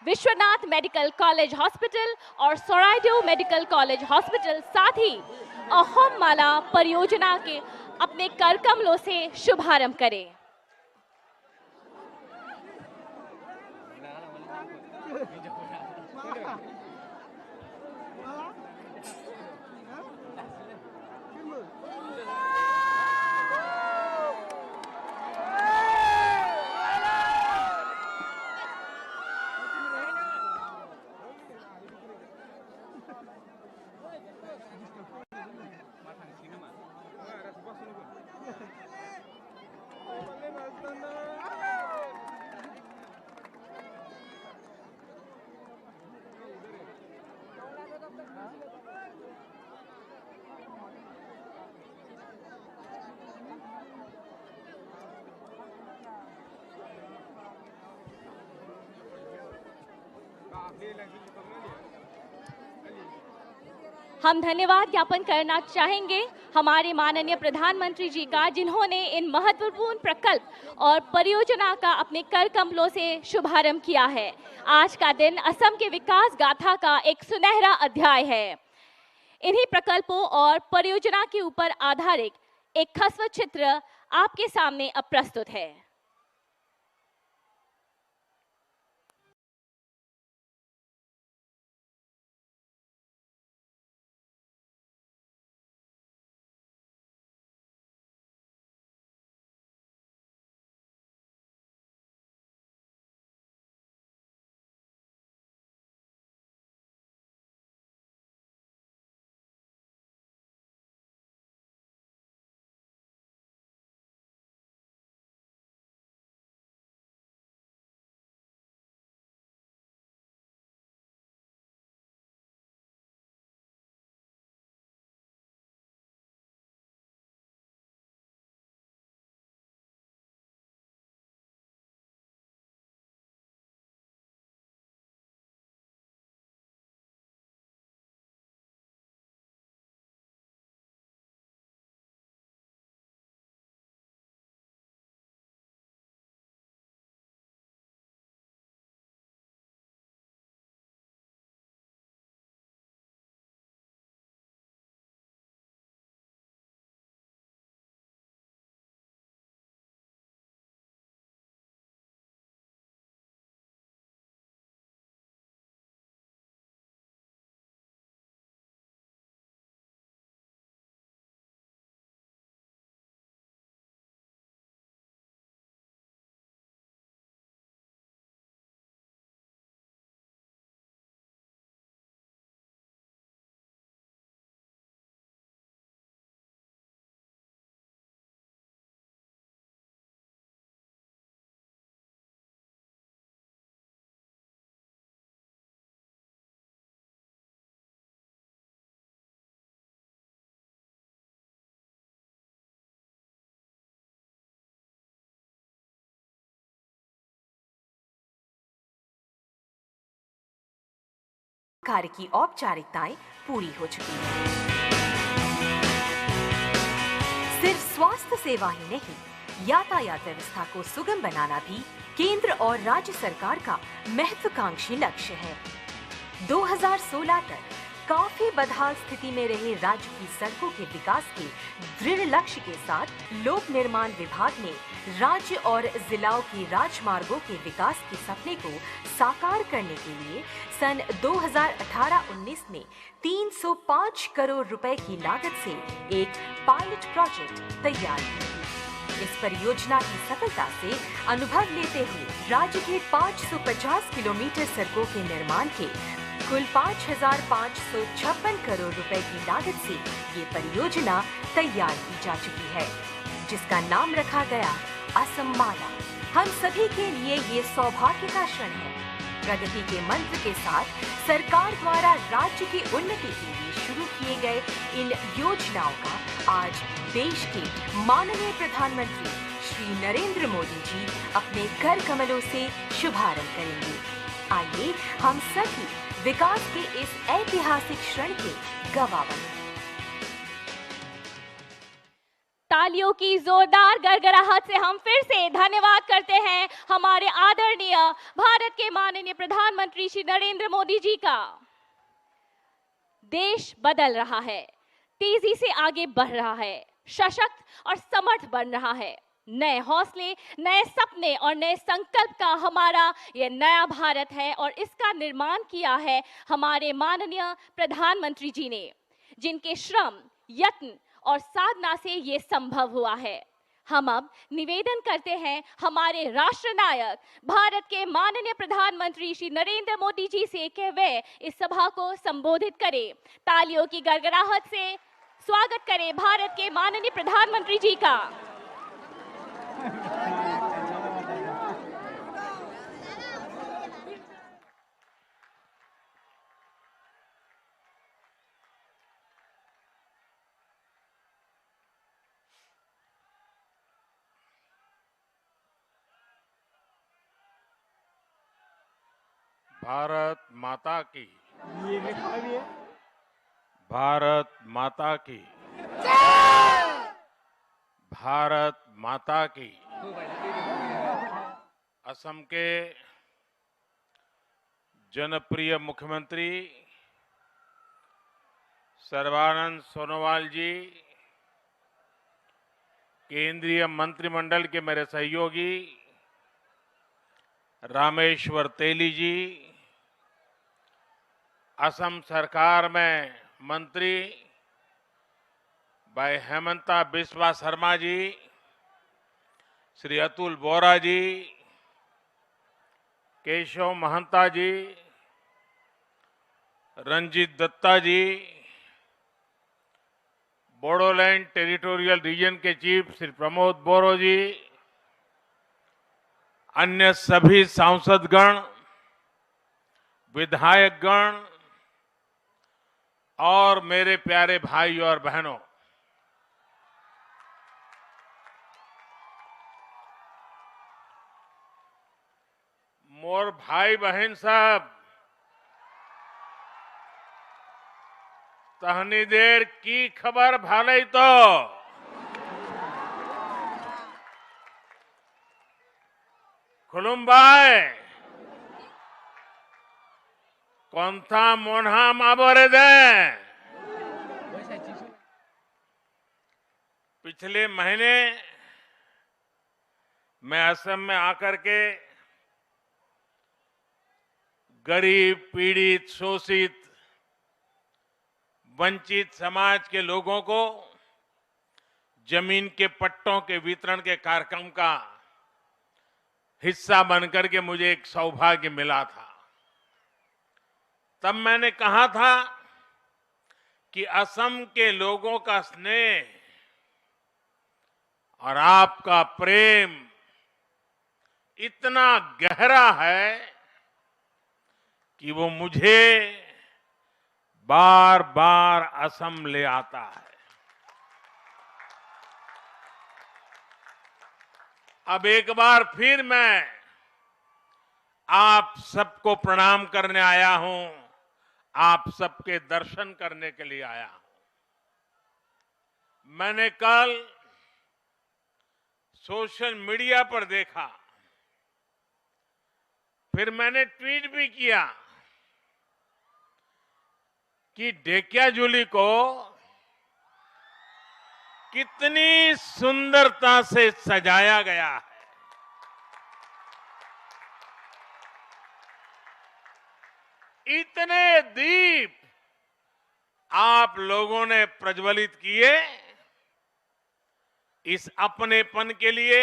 विश्वनाथ मेडिकल कॉलेज हॉस्पिटल और सरायदेव मेडिकल कॉलेज हॉस्पिटल, साथ ही अहोम माला परियोजना के अपने कर कमलों से शुभारंभ करें। हम धन्यवाद ज्ञापन करना चाहेंगे हमारे माननीय प्रधानमंत्री जी का, जिन्होंने इन महत्वपूर्ण प्रकल्प और परियोजना का अपने कर कमलों से शुभारंभ किया है। आज का दिन असम के विकास गाथा का एक सुनहरा अध्याय है। इन्हीं प्रकल्पों और परियोजना के ऊपर आधारित एक ह्रस्व चित्र आपके सामने अब प्रस्तुत है। कार्य की औपचारिकताएं पूरी हो चुकी हैं। सिर्फ स्वास्थ्य सेवा ही नहीं, यातायात व्यवस्था को सुगम बनाना भी केंद्र और राज्य सरकार का महत्वाकांक्षी लक्ष्य है। 2016 तक काफी बदहाल स्थिति में रहे राज्य की सड़कों के विकास के दृढ़ लक्ष्य के साथ लोक निर्माण विभाग ने राज्य और जिलाओं के राजमार्गों के विकास के सपने को साकार करने के लिए सन 2018-19 में 305 करोड़ रुपए की लागत से एक पायलट प्रोजेक्ट तैयार किया। इस परियोजना की सफलता से अनुभव लेते हुए राज्य के 550 किलोमीटर सड़कों के निर्माण के कुल 5,556 करोड़ रुपए की लागत से ये परियोजना तैयार की जा चुकी है, जिसका नाम रखा गया असम माला। हम सभी के लिए ये सौभाग्य का क्षण है। प्रगति के मंत्र के साथ सरकार द्वारा राज्य की उन्नति के लिए शुरू किए गए इन योजनाओं का आज देश के माननीय प्रधानमंत्री श्री नरेंद्र मोदी जी अपने कर कमलों से शुभारंभ करेंगे। आइए हम सभी विकास के इस ऐतिहासिक क्षण के गवाह बने। तालियों की जोरदार गड़गड़ाहट से हम फिर से धन्यवाद करते हैं हमारे आदरणीय भारत के माननीय प्रधानमंत्री श्री नरेंद्र मोदी जी का। देश बदल रहा है, तेजी से आगे बढ़ रहा है, सशक्त और समर्थ बन रहा है। नए हौसले, नए सपने और नए संकल्प का हमारा ये नया भारत है और इसका निर्माण किया है हमारे माननीय प्रधानमंत्री जी ने, जिनके श्रम, यत्न और साधना से ये संभव हुआ है। हम अब निवेदन करते हैं हमारे राष्ट्रनायक भारत के माननीय प्रधानमंत्री श्री नरेंद्र मोदी जी से कि वे इस सभा को संबोधित करें। तालियों की गड़गड़ाहट से स्वागत करें भारत के माननीय प्रधानमंत्री जी का। भारत माता की, भारत माता की, भारत माता की। असम के जनप्रिय मुख्यमंत्री सर्बानंद सोनोवाल जी, केंद्रीय मंत्रिमंडल के मेरे सहयोगी रामेश्वर तेली जी, असम सरकार में मंत्री भाई हेमंता बिस्वा शर्मा जी, श्री अतुल बोरा जी, केशव महंता जी, रंजीत दत्ता जी, बोडोलैंड टेरिटोरियल रीजन के चीफ श्री प्रमोद बोरो जी, अन्य सभी सांसदगण, विधायकगण और मेरे प्यारे भाई और बहनों, मोर भाई बहन सब, तहनी देर की खबर भाले तो खुलुमबाई कौनथा मोन्हा माबोरे दे। पिछले महीने मैं असम में आकर के गरीब, पीड़ित, शोषित, वंचित समाज के लोगों को जमीन के पट्टों के वितरण के कार्यक्रम का हिस्सा बनकर के मुझे एक सौभाग्य मिला था। तब मैंने कहा था कि असम के लोगों का स्नेह और आपका प्रेम इतना गहरा है कि वो मुझे बार बार असम ले आता है। अब एक बार फिर मैं आप सबको प्रणाम करने आया हूं, आप सबके दर्शन करने के लिए आया हूं। मैंने कल सोशल मीडिया पर देखा, फिर मैंने ट्वीट भी किया कि ढेकियाजुली को कितनी सुंदरता से सजाया गया है। इतने दीप आप लोगों ने प्रज्वलित किए। इस अपनेपन के लिए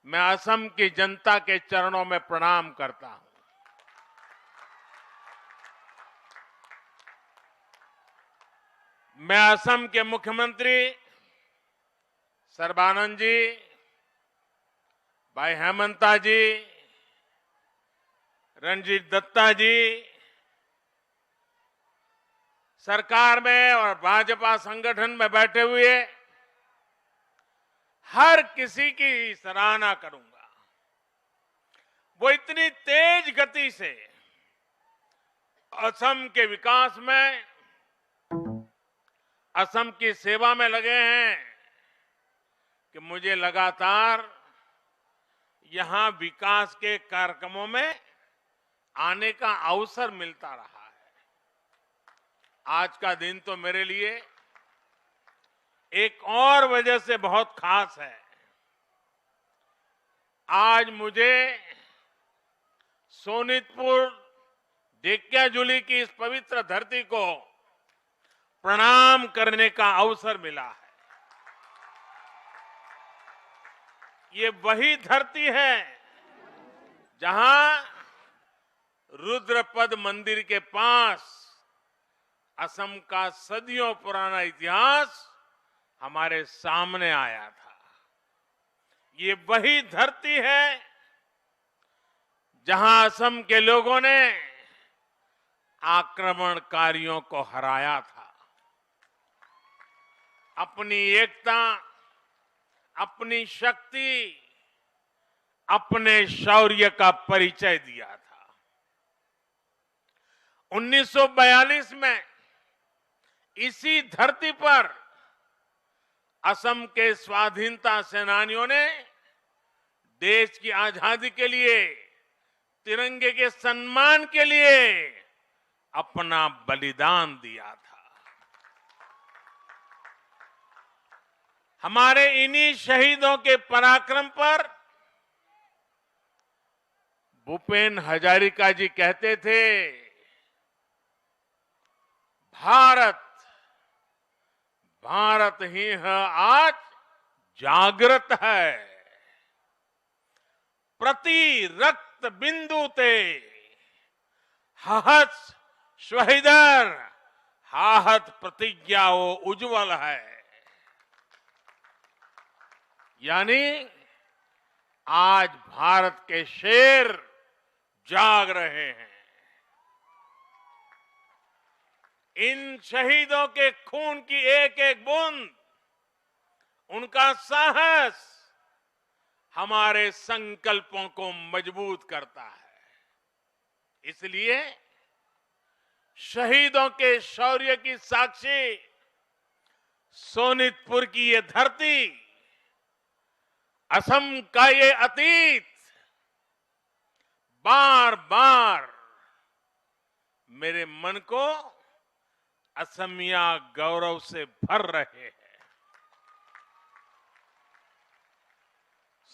मैं असम की जनता के चरणों में प्रणाम करता हूं। मैं असम के मुख्यमंत्री सर्बानंद जी, भाई हेमंता जी, रंजीत दत्ता जी, सरकार में और भाजपा संगठन में बैठे हुए हर किसी की सराहना करूंगा। वो इतनी तेज गति से असम के विकास में, असम की सेवा में लगे हैं कि मुझे लगातार यहां विकास के कार्यक्रमों में आने का अवसर मिलता रहा है। आज का दिन तो मेरे लिए एक और वजह से बहुत खास है। आज मुझे सोनितपुर ढेकियाजुली की इस पवित्र धरती को प्रणाम करने का अवसर मिला है। ये वही धरती है जहां रुद्रपद मंदिर के पास असम का सदियों पुराना इतिहास हमारे सामने आया था। ये वही धरती है जहां असम के लोगों ने आक्रमणकारियों को हराया था, अपनी एकता, अपनी शक्ति, अपने शौर्य का परिचय दिया था। 1942 में इसी धरती पर असम के स्वाधीनता सेनानियों ने देश की आजादी के लिए, तिरंगे के सम्मान के लिए अपना बलिदान दिया था। हमारे इन्हीं शहीदों के पराक्रम पर भूपेन हजारिका जी कहते थे, भारत भारत ही है आज जागृत है, प्रति रक्त बिंदु ते हहत स्वहिदर हाहत प्रतिज्ञा वो उज्जवल है। यानी आज भारत के शेर जाग रहे हैं। इन शहीदों के खून की एक एक बूंद, उनका साहस हमारे संकल्पों को मजबूत करता है। इसलिए शहीदों के शौर्य की साक्षी सोनितपुर की ये धरती, असम का ये अतीत बार बार मेरे मन को असमिया गौरव से भर रहे हैं।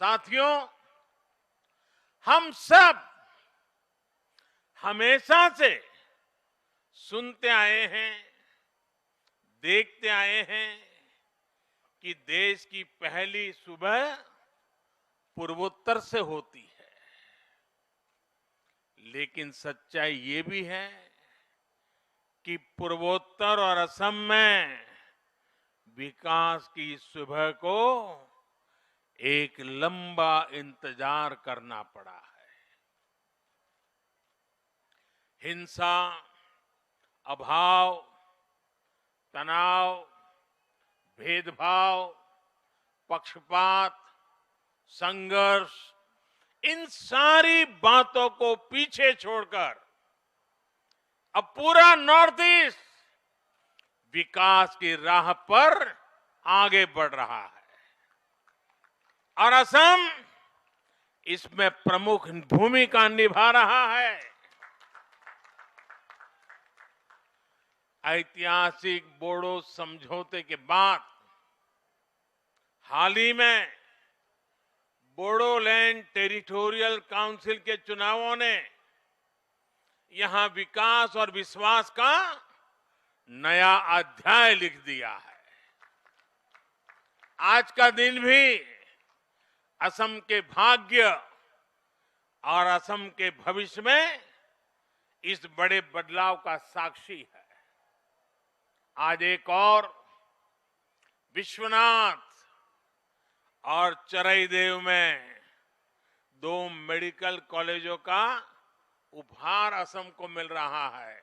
साथियों, हम सब हमेशा से सुनते आए हैं, देखते आए हैं कि देश की पहली सुबह पूर्वोत्तर से होती है। लेकिन सच्चाई ये भी है कि पूर्वोत्तर और असम में विकास की सुबह को एक लंबा इंतजार करना पड़ा है। हिंसा, अभाव, तनाव, भेदभाव, पक्षपात, संघर्ष, इन सारी बातों को पीछे छोड़कर अब पूरा नॉर्थ ईस्ट विकास की राह पर आगे बढ़ रहा है और असम इसमें प्रमुख भूमिका निभा रहा है। ऐतिहासिक बोडो समझौते के बाद हाल ही में बोडोलैंड टेरिटोरियल काउंसिल के चुनावों ने यहां विकास और विश्वास का नया अध्याय लिख दिया है। आज का दिन भी असम के भाग्य और असम के भविष्य में इस बड़े बदलाव का साक्षी है। आज एक और विश्वनाथ और चरईदेव में 2 मेडिकल कॉलेजों का उपहार असम को मिल रहा है,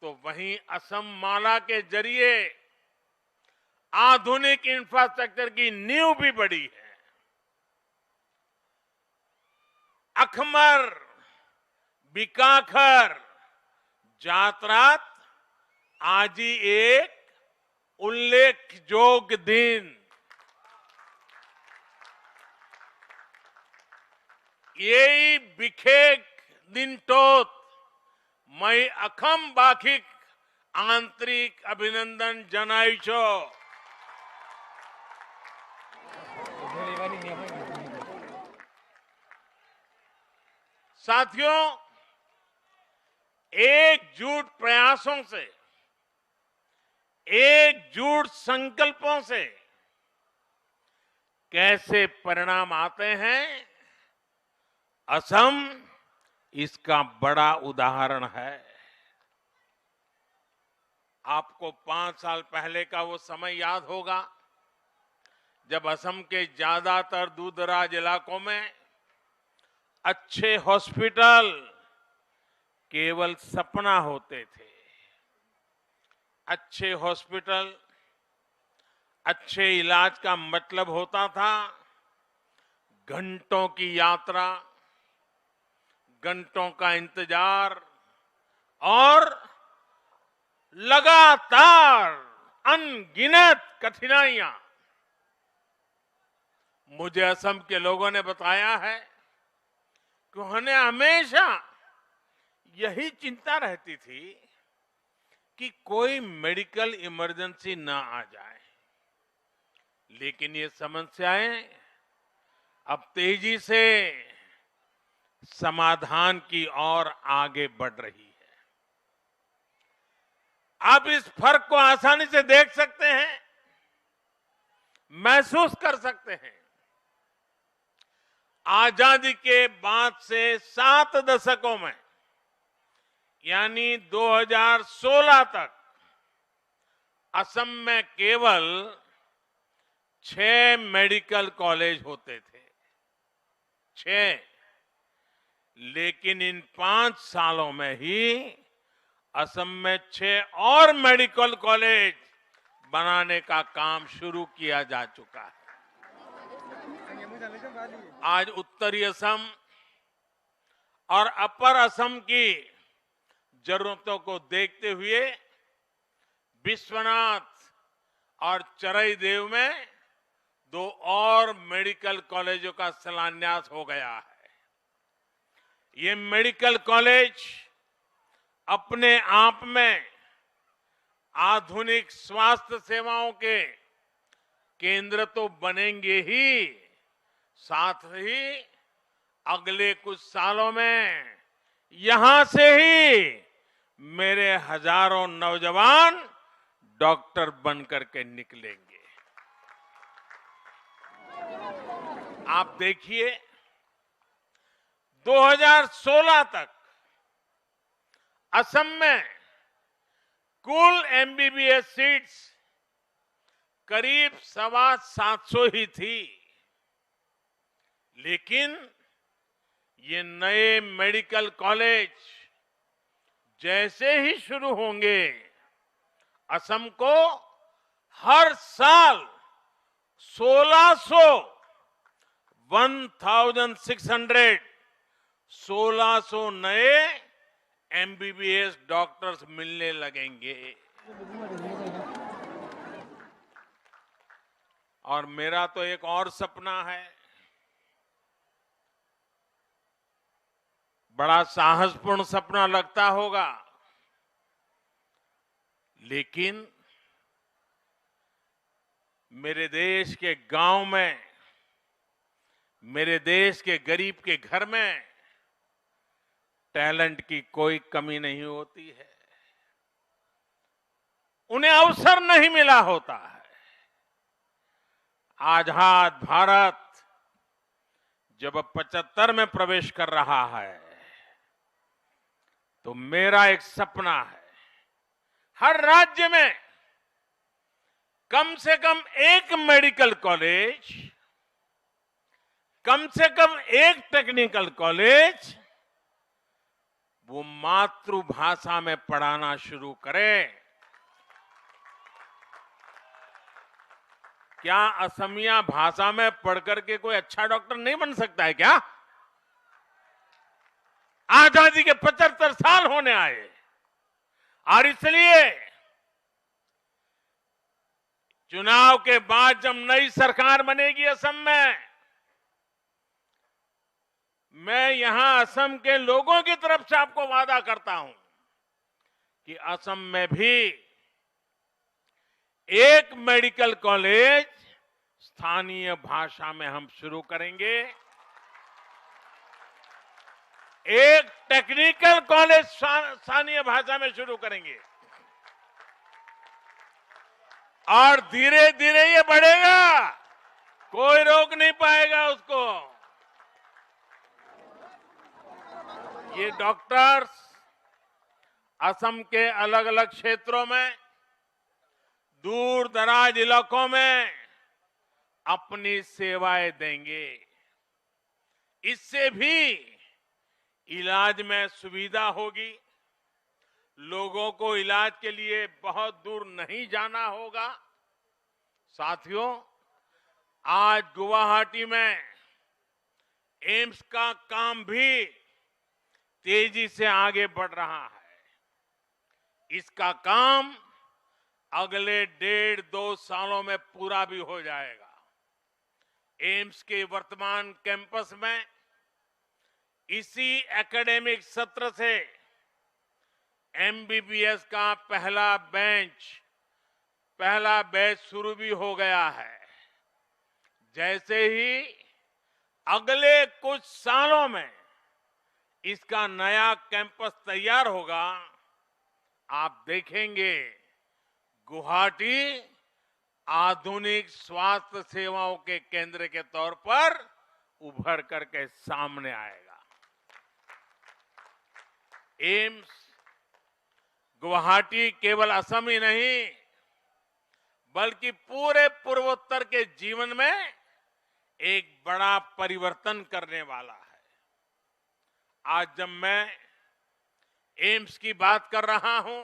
तो वहीं असम माला के जरिए आधुनिक इंफ्रास्ट्रक्चर की नींव भी बढ़ी है। अखमर, बीकाखर, जातरात आज ही एक उल्लेखयोग्य दिन। यही बिखेक दिन टोत मैं अखम बाखिक आंतरिक अभिनंदन जनाई छो। साथियों, एकजुट प्रयासों से, एकजुट संकल्पों से कैसे परिणाम आते हैं, असम इसका बड़ा उदाहरण है। आपको 5 साल पहले का वो समय याद होगा जब असम के ज्यादातर दूरदराज इलाकों में अच्छे हॉस्पिटल केवल सपना होते थे। अच्छे हॉस्पिटल, अच्छे इलाज का मतलब होता था घंटों की यात्रा, घंटों का इंतजार और लगातार अनगिनत कठिनाइयां। मुझे असम के लोगों ने बताया है कि उन्हें हमेशा यही चिंता रहती थी कि कोई मेडिकल इमरजेंसी ना आ जाए, लेकिन ये समस्याएं अब तेजी से समाधान की ओर आगे बढ़ रही है। आप इस फर्क को आसानी से देख सकते हैं, महसूस कर सकते हैं। आजादी के बाद से 7 दशकों में, यानी 2016 तक असम में केवल 6 मेडिकल कॉलेज होते थे। 6। लेकिन इन 5 सालों में ही असम में 6 और मेडिकल कॉलेज बनाने का काम शुरू किया जा चुका है। आज उत्तरी असम और अपर असम की जरूरतों को देखते हुए विश्वनाथ और चरईदेव में 2 और मेडिकल कॉलेजों का शिलान्यास हो गया है। ये मेडिकल कॉलेज अपने आप में आधुनिक स्वास्थ्य सेवाओं के केंद्र तो बनेंगे ही, साथ ही अगले कुछ सालों में यहां से ही मेरे हजारों नौजवान डॉक्टर बनकर के निकलेंगे। आप देखिए, 2016 तक असम में कुल एमबीबीएस सीट्स करीब 750 ही थी, लेकिन ये नए मेडिकल कॉलेज जैसे ही शुरू होंगे, असम को हर साल 1600 नए एमबीबीएस डॉक्टर्स मिलने लगेंगे। और मेरा तो एक और सपना है, बड़ा साहसपूर्ण सपना लगता होगा, लेकिन मेरे देश के गांव में, मेरे देश के गरीब के घर में टैलेंट की कोई कमी नहीं होती है। उन्हें अवसर नहीं मिला होता है। आजाद भारत जब 75 में प्रवेश कर रहा है, तो मेरा एक सपना है, हर राज्य में कम से कम एक मेडिकल कॉलेज, कम से कम एक टेक्निकल कॉलेज वो मातृभाषा में पढ़ाना शुरू करें। क्या असमिया भाषा में पढ़कर के कोई अच्छा डॉक्टर नहीं बन सकता है क्या? आजादी के 75 साल होने आए, और इसलिए चुनाव के बाद जब नई सरकार बनेगी असम में, मैं यहां असम के लोगों की तरफ से आपको वादा करता हूं कि असम में भी एक मेडिकल कॉलेज स्थानीय भाषा में हम शुरू करेंगे। एक टेक्निकल कॉलेज स्थानीय भाषा में शुरू करेंगे और धीरे धीरे ये बढ़ेगा, कोई रोक नहीं पाएगा उसको। ये डॉक्टर्स असम के अलग अलग क्षेत्रों में, दूर दराज इलाकों में अपनी सेवाएं देंगे। इससे भी इलाज में सुविधा होगी, लोगों को इलाज के लिए बहुत दूर नहीं जाना होगा। साथियों, आज गुवाहाटी में एम्स का काम भी तेजी से आगे बढ़ रहा है। इसका काम अगले 1.5-2 सालों में पूरा भी हो जाएगा। एम्स के वर्तमान कैंपस में इसी एकेडमिक सत्र से एमबीबीएस का पहला बैच शुरू भी हो गया है। जैसे ही अगले कुछ सालों में इसका नया कैंपस तैयार होगा, आप देखेंगे गुवाहाटी आधुनिक स्वास्थ्य सेवाओं के केंद्र के तौर पर उभर करके सामने आएगा। एम्स गुवाहाटी केवल असम ही नहीं, बल्कि पूरे पूर्वोत्तर के जीवन में एक बड़ा परिवर्तन करने वाला है। आज जब मैं एम्स की बात कर रहा हूं,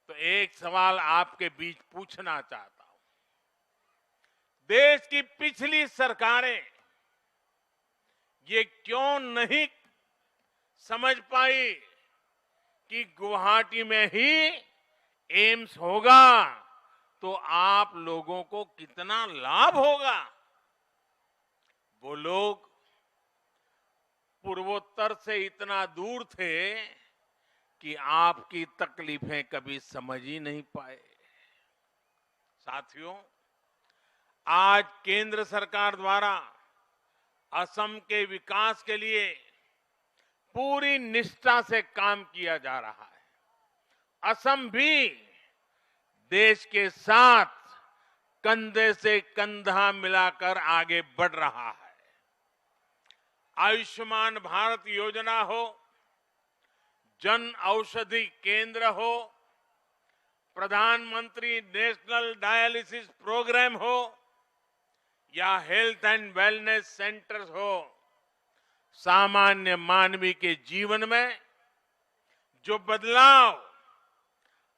तो एक सवाल आपके बीच पूछना चाहता हूं। देश की पिछली सरकारें ये क्यों नहीं समझ पाई कि गुवाहाटी में ही एम्स होगा तो आप लोगों को कितना लाभ होगा? वो लोग पूर्वोत्तर से इतना दूर थे कि आपकी तकलीफें कभी समझ ही नहीं पाए। साथियों, आज केंद्र सरकार द्वारा असम के विकास के लिए पूरी निष्ठा से काम किया जा रहा है। असम भी देश के साथ कंधे से कंधा मिलाकर आगे बढ़ रहा है। आयुष्मान भारत योजना हो, जन औषधि केंद्र हो, प्रधानमंत्री नेशनल डायलिसिस प्रोग्राम हो या हेल्थ एंड वेलनेस सेंटर्स हो, सामान्य मानवी के जीवन में जो बदलाव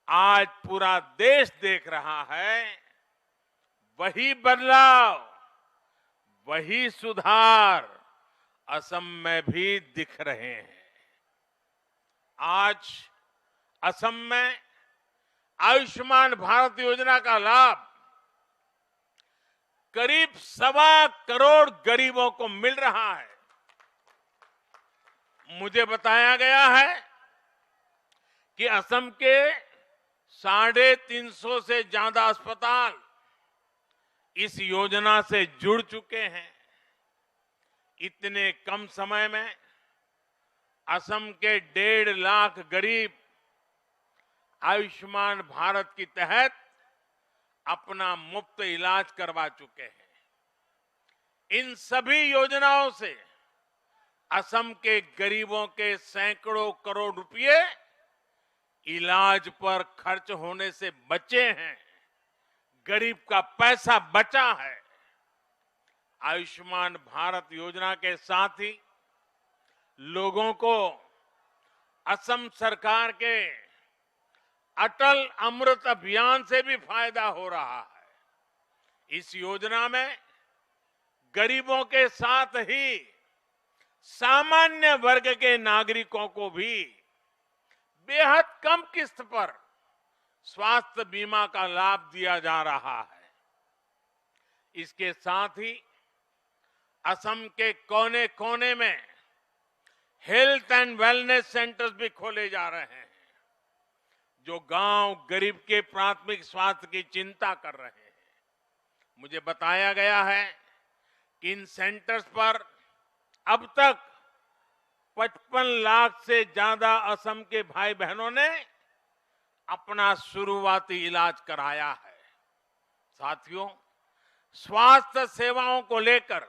आज पूरा देश देख रहा है, वही बदलाव, वही सुधार असम में भी दिख रहे हैं। आज असम में आयुष्मान भारत योजना का लाभ करीब 1.25 करोड़ गरीबों को मिल रहा है। मुझे बताया गया है कि असम के 350 से ज्यादा अस्पताल इस योजना से जुड़ चुके हैं। इतने कम समय में असम के 1.5 लाख गरीब आयुष्मान भारत के तहत अपना मुफ्त इलाज करवा चुके हैं। इन सभी योजनाओं से असम के गरीबों के सैकड़ों करोड़ रुपए इलाज पर खर्च होने से बचे हैं। गरीब का पैसा बचा है। आयुष्मान भारत योजना के साथ ही लोगों को असम सरकार के अटल अमृत अभियान से भी फायदा हो रहा है। इस योजना में गरीबों के साथ ही सामान्य वर्ग के नागरिकों को भी बेहद कम किस्त पर स्वास्थ्य बीमा का लाभ दिया जा रहा है। इसके साथ ही असम के कोने कोने में हेल्थ एंड वेलनेस सेंटर्स भी खोले जा रहे हैं, जो गांव गरीब के प्राथमिक स्वास्थ्य की चिंता कर रहे हैं। मुझे बताया गया है कि इन सेंटर्स पर अब तक 55 लाख से ज्यादा असम के भाई बहनों ने अपना शुरुआती इलाज कराया है। साथियों, स्वास्थ्य सेवाओं को लेकर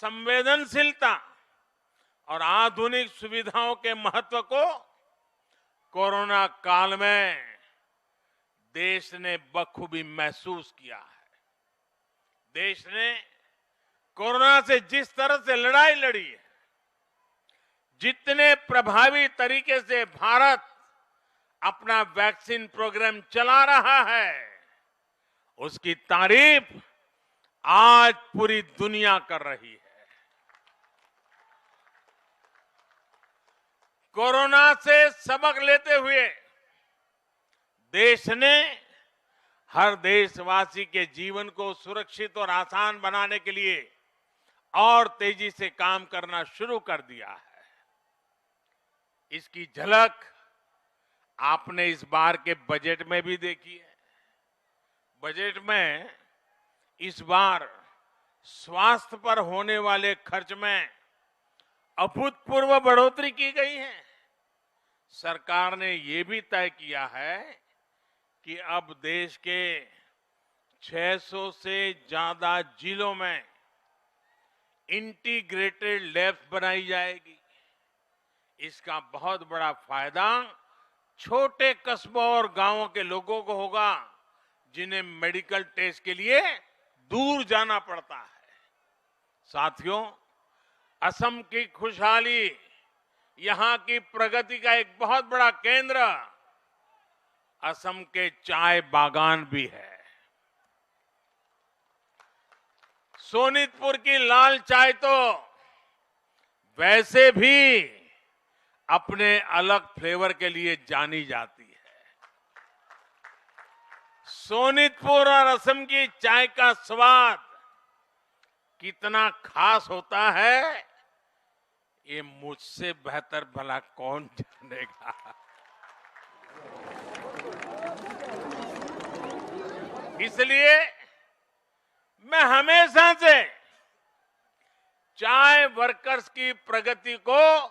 संवेदनशीलता और आधुनिक सुविधाओं के महत्व को कोरोना काल में देश ने बखूबी महसूस किया है। देश ने कोरोना से जिस तरह से लड़ाई लड़ी है, जितने प्रभावी तरीके से भारत अपना वैक्सीन प्रोग्राम चला रहा है, उसकी तारीफ आज पूरी दुनिया कर रही है। कोरोना से सबक लेते हुए देश ने हर देशवासी के जीवन को सुरक्षित और आसान बनाने के लिए और तेजी से काम करना शुरू कर दिया है। इसकी झलक आपने इस बार के बजट में भी देखी है। बजट में इस बार स्वास्थ्य पर होने वाले खर्च में अभूतपूर्व बढ़ोतरी की गई है। सरकार ने ये भी तय किया है कि अब देश के 600 से ज्यादा जिलों में इंटीग्रेटेड लैब्स बनाई जाएगी। इसका बहुत बड़ा फायदा छोटे कस्बों और गांवों के लोगों को होगा, जिन्हें मेडिकल टेस्ट के लिए दूर जाना पड़ता है। साथियों, असम की खुशहाली, यहां की प्रगति का एक बहुत बड़ा केंद्र असम के चाय बागान भी है। सोनितपुर की लाल चाय तो वैसे भी अपने अलग फ्लेवर के लिए जानी जाती है। सोनितपुर और असम की चाय का स्वाद कितना खास होता है, ये मुझसे बेहतर भला कौन जानेगा। इसलिए मैं हमेशा से चाय वर्कर्स की प्रगति को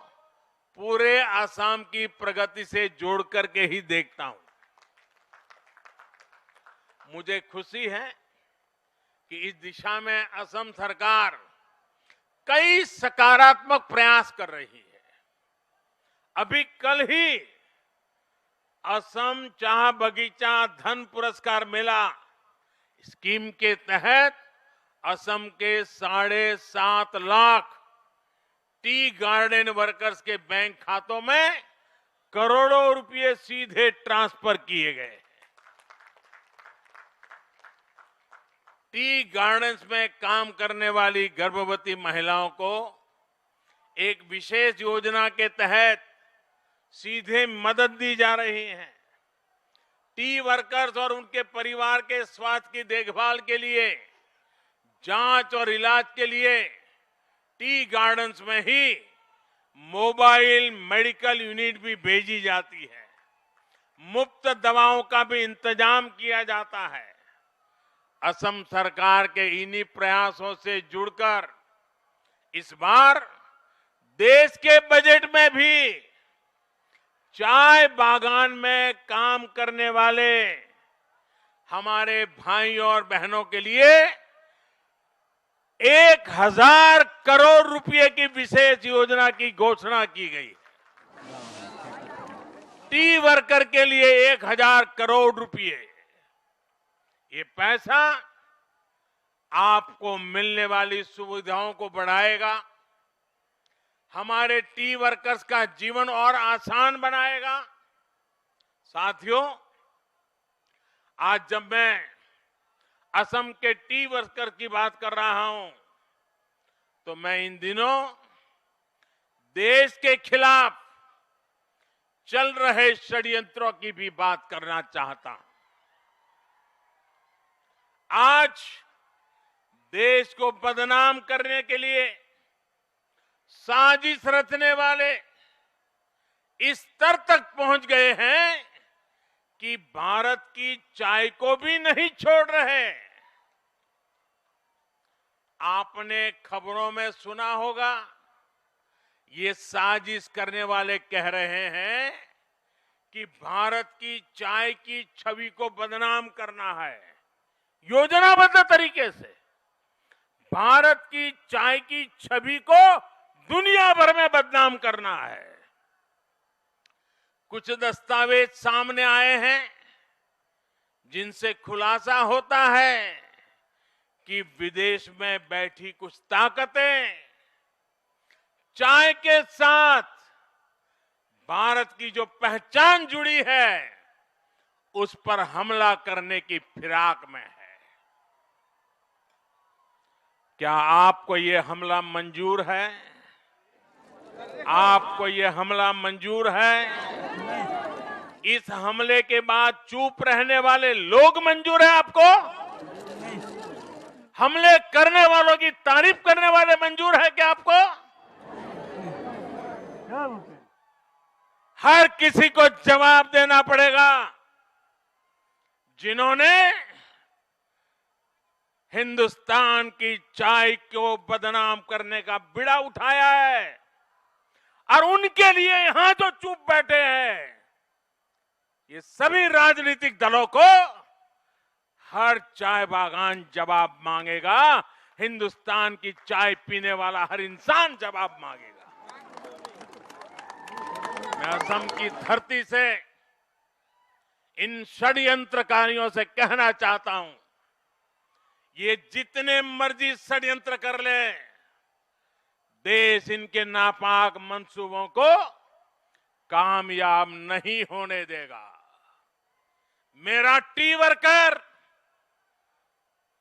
पूरे असम की प्रगति से जोड़ करके ही देखता हूं। मुझे खुशी है कि इस दिशा में असम सरकार कई सकारात्मक प्रयास कर रही है। अभी कल ही असम चाह बगीचा धन पुरस्कार मिला। स्कीम के तहत असम के 7.5 लाख टी गार्डन वर्कर्स के बैंक खातों में करोड़ों रुपए सीधे ट्रांसफर किए गए। टी गार्डन्स में काम करने वाली गर्भवती महिलाओं को एक विशेष योजना के तहत सीधे मदद दी जा रही है। टी वर्कर्स और उनके परिवार के स्वास्थ्य की देखभाल के लिए, जांच और इलाज के लिए टी गार्डन्स में ही मोबाइल मेडिकल यूनिट भी भेजी जाती है। मुफ्त दवाओं का भी इंतजाम किया जाता है। असम सरकार के इन्हीं प्रयासों से जुड़कर इस बार देश के बजट में भी चाय बागान में काम करने वाले हमारे भाइयों और बहनों के लिए 1000 करोड़ रुपए की विशेष योजना की घोषणा की गई। टी वर्कर के लिए 1000 करोड़ रुपए। ये पैसा आपको मिलने वाली सुविधाओं को बढ़ाएगा, हमारे टी वर्कर्स का जीवन और आसान बनाएगा। साथियों, आज जब मैं असम के टी वर्कर की बात कर रहा हूं, तो मैं इन दिनों देश के खिलाफ चल रहे षड्यंत्रों की भी बात करना चाहता हूं। आज देश को बदनाम करने के लिए साजिश रचने वाले इस स्तर तक पहुंच गए हैं कि भारत की चाय को भी नहीं छोड़ रहे। आपने खबरों में सुना होगा ये साजिश करने वाले कह रहे हैं कि भारत की चाय की छवि को बदनाम करना है, योजनाबद्ध तरीके से भारत की चाय की छवि को दुनिया भर में बदनाम करना है। कुछ दस्तावेज सामने आए हैं जिनसे खुलासा होता है कि विदेश में बैठी कुछ ताकतें चाय के साथ भारत की जो पहचान जुड़ी है उस पर हमला करने की फिराक में है। क्या आपको ये हमला मंजूर है? आपको ये हमला मंजूर है? इस हमले के बाद चुप रहने वाले लोग मंजूर है आपको? हमले करने वालों की तारीफ करने वाले मंजूर है क्या आपको? हर किसी को जवाब देना पड़ेगा जिन्होंने हिंदुस्तान की चाय को बदनाम करने का बीड़ा उठाया है। और उनके लिए यहां जो चुप बैठे हैं, ये सभी राजनीतिक दलों को हर चाय बागान जवाब मांगेगा, हिंदुस्तान की चाय पीने वाला हर इंसान जवाब मांगेगा। मैं असम की धरती से इन षड्यंत्रकारियों से कहना चाहता हूं, ये जितने मर्जी षड्यंत्र कर ले, देश इनके नापाक मंसूबों को कामयाब नहीं होने देगा। मेरा टी वर्कर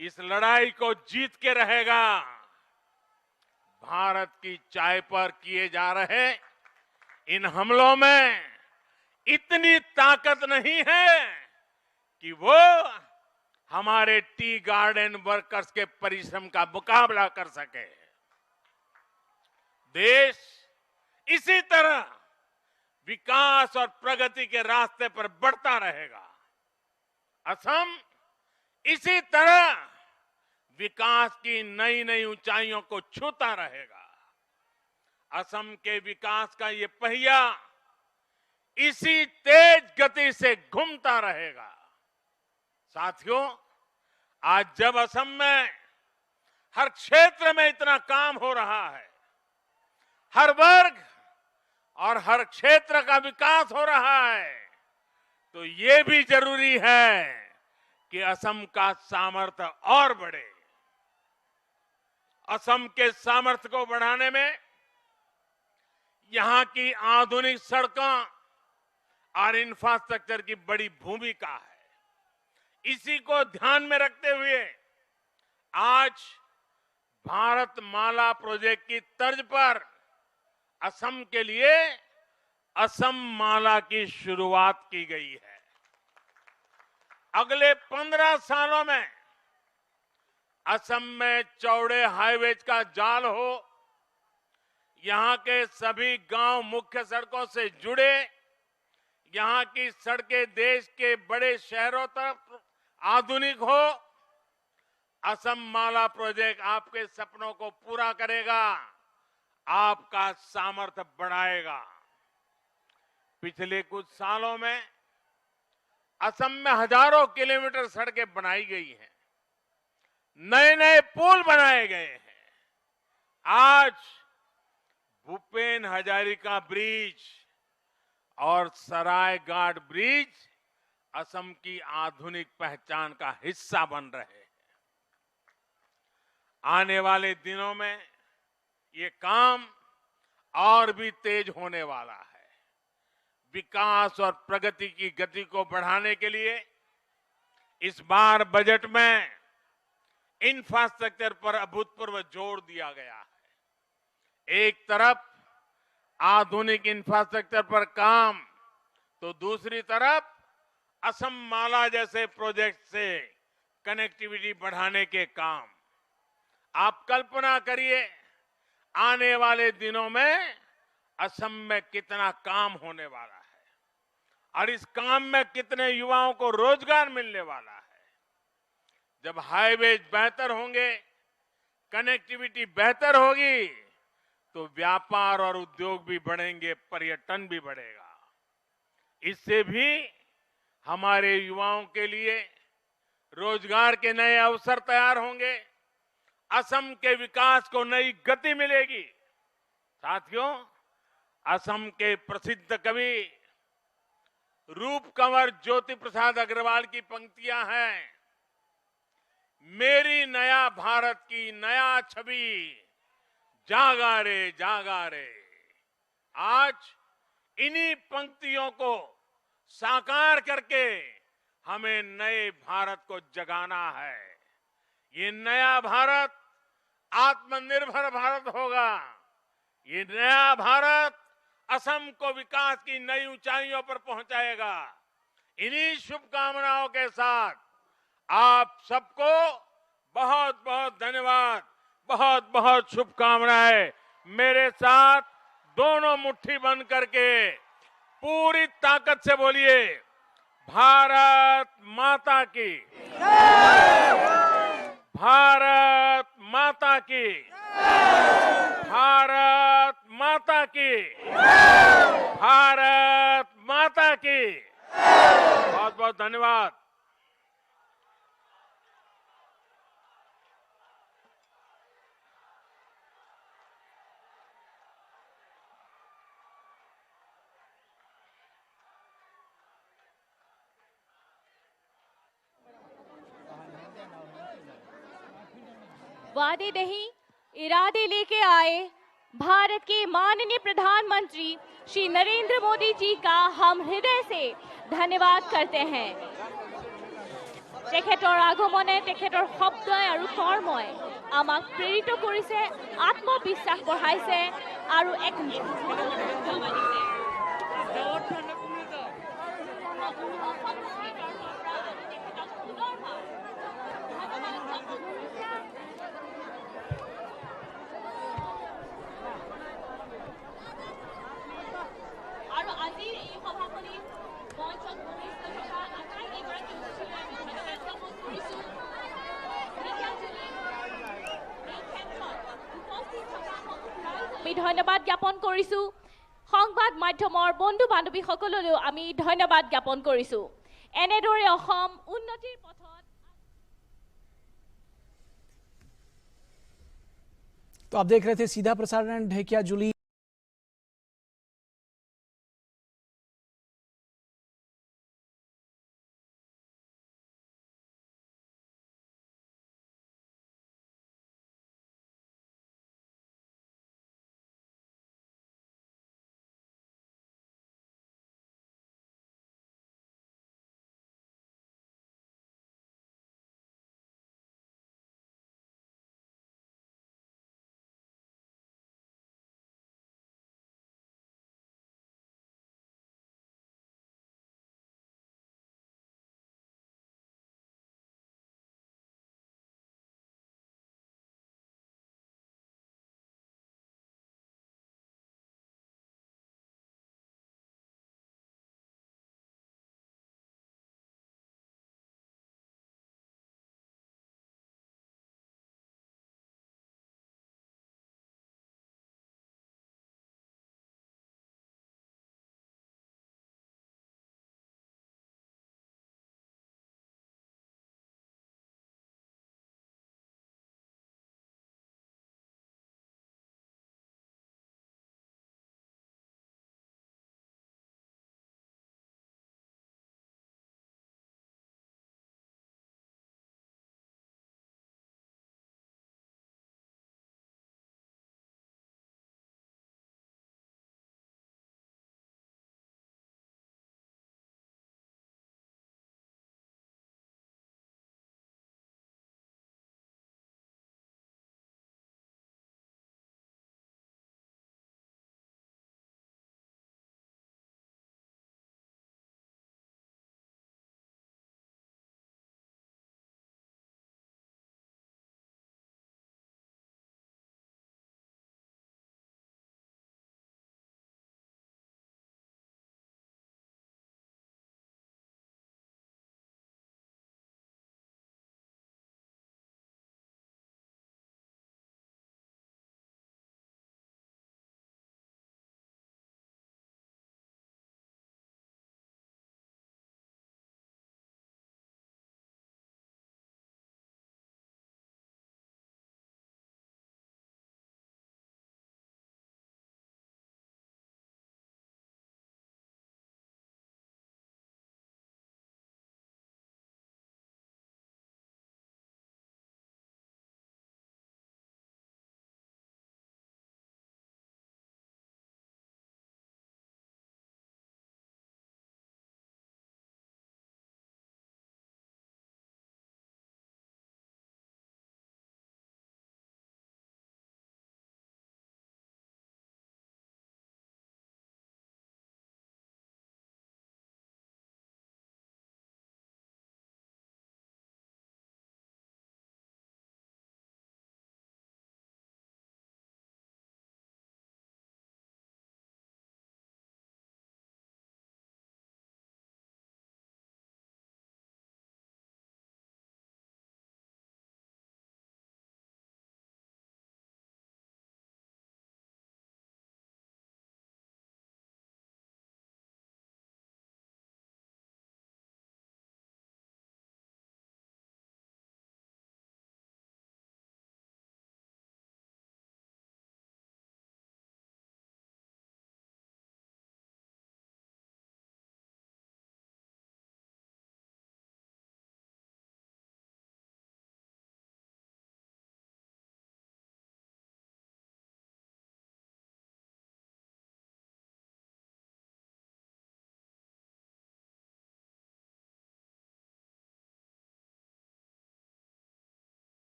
इस लड़ाई को जीत के रहेगा। भारत की चाय पर किए जा रहे इन हमलों में इतनी ताकत नहीं है कि वो हमारे टी गार्डन वर्कर्स के परिश्रम का मुकाबला कर सके। देश इसी तरह विकास और प्रगति के रास्ते पर बढ़ता रहेगा। असम इसी तरह विकास की नई नई ऊंचाइयों को छूता रहेगा। असम के विकास का ये पहिया इसी तेज गति से घूमता रहेगा। साथियों, आज जब असम में हर क्षेत्र में इतना काम हो रहा है, हर वर्ग और हर क्षेत्र का विकास हो रहा है, तो ये भी जरूरी है कि असम का सामर्थ्य और बढ़े। असम के सामर्थ्य को बढ़ाने में यहां की आधुनिक सड़कों और इंफ्रास्ट्रक्चर की बड़ी भूमिका है। इसी को ध्यान में रखते हुए आज भारत माला प्रोजेक्ट की तर्ज पर असम के लिए असम माला की शुरुआत की गई है। अगले 15 सालों में असम में चौड़े हाईवेज का जाल हो, यहां के सभी गांव मुख्य सड़कों से जुड़े, यहां की सड़कें देश के बड़े शहरों तक आधुनिक हो। असम माला प्रोजेक्ट आपके सपनों को पूरा करेगा, आपका सामर्थ्य बढ़ाएगा। पिछले कुछ सालों में असम में हजारों किलोमीटर सड़कें बनाई गई हैं, नए नए पुल बनाए गए हैं। आज भूपेन हजारिका ब्रिज और सरायघाट ब्रिज असम की आधुनिक पहचान का हिस्सा बन रहे हैं। आने वाले दिनों में ये काम और भी तेज होने वाला है। विकास और प्रगति की गति को बढ़ाने के लिए इस बार बजट में इंफ्रास्ट्रक्चर पर अभूतपूर्व जोर दिया गया है। एक तरफ आधुनिक इंफ्रास्ट्रक्चर पर काम, तो दूसरी तरफ असम माला जैसे प्रोजेक्ट से कनेक्टिविटी बढ़ाने के काम। आप कल्पना करिए आने वाले दिनों में असम में कितना काम होने वाला है और इस काम में कितने युवाओं को रोजगार मिलने वाला है। जब हाईवेज बेहतर होंगे, कनेक्टिविटी बेहतर होगी, तो व्यापार और उद्योग भी बढ़ेंगे, पर्यटन भी बढ़ेगा। इससे भी हमारे युवाओं के लिए रोजगार के नए अवसर तैयार होंगे, असम के विकास को नई गति मिलेगी। साथियों, असम के प्रसिद्ध कवि रूप कंवर ज्योति प्रसाद अग्रवाल की पंक्तियां हैं, मेरी नया भारत की नया छवि जागा रे जागा रे। आज इन्हीं पंक्तियों को साकार करके हमें नए भारत को जगाना है। ये नया भारत आत्मनिर्भर भारत होगा। ये नया भारत असम को विकास की नई ऊंचाइयों पर पहुंचाएगा। इन्हीं शुभकामनाओं के साथ आप सबको बहुत बहुत धन्यवाद, बहुत बहुत शुभकामनाएं। मेरे साथ दोनों मुट्ठी बंद करके पूरी ताकत से बोलिए, भारत माता की, भारत माता की, भारत माता की, भारत माता की। बहुत बहुत धन्यवाद। वादे नहीं, इरादे लेके आए भारत के माननीय प्रधानमंत्री श्री नरेंद्र मोदी जी का हम हृदय से धन्यवाद करते हैं। তেখেতৰ আগমনে, তেখেতৰ শব্দই আৰু কৰ্মই আমাক প্ৰেৰিত কৰিছে, আত্মবিশ্বাস বঢ়াইছে আৰু এক আৰু আজিৰ এই সভাখনিত মঞ্চত উপস্থিত থকা আটাইকেইগৰাকী অতিথিলৈ ধন্যবাদ জ্ঞাপন কৰিছোঁ। আমি ধন্যবাদ জ্ঞাপন কৰিছোঁ। সংবাদ মাধ্যমৰ বন্ধু বান্ধৱীসকললৈও আমি ধন্যবাদ জ্ঞাপন কৰিছোঁ। এনেদৰে অসম উন্নতিৰ পথত। तो आप देख रहे थे सीधा प्रसारण ढेकियाजुली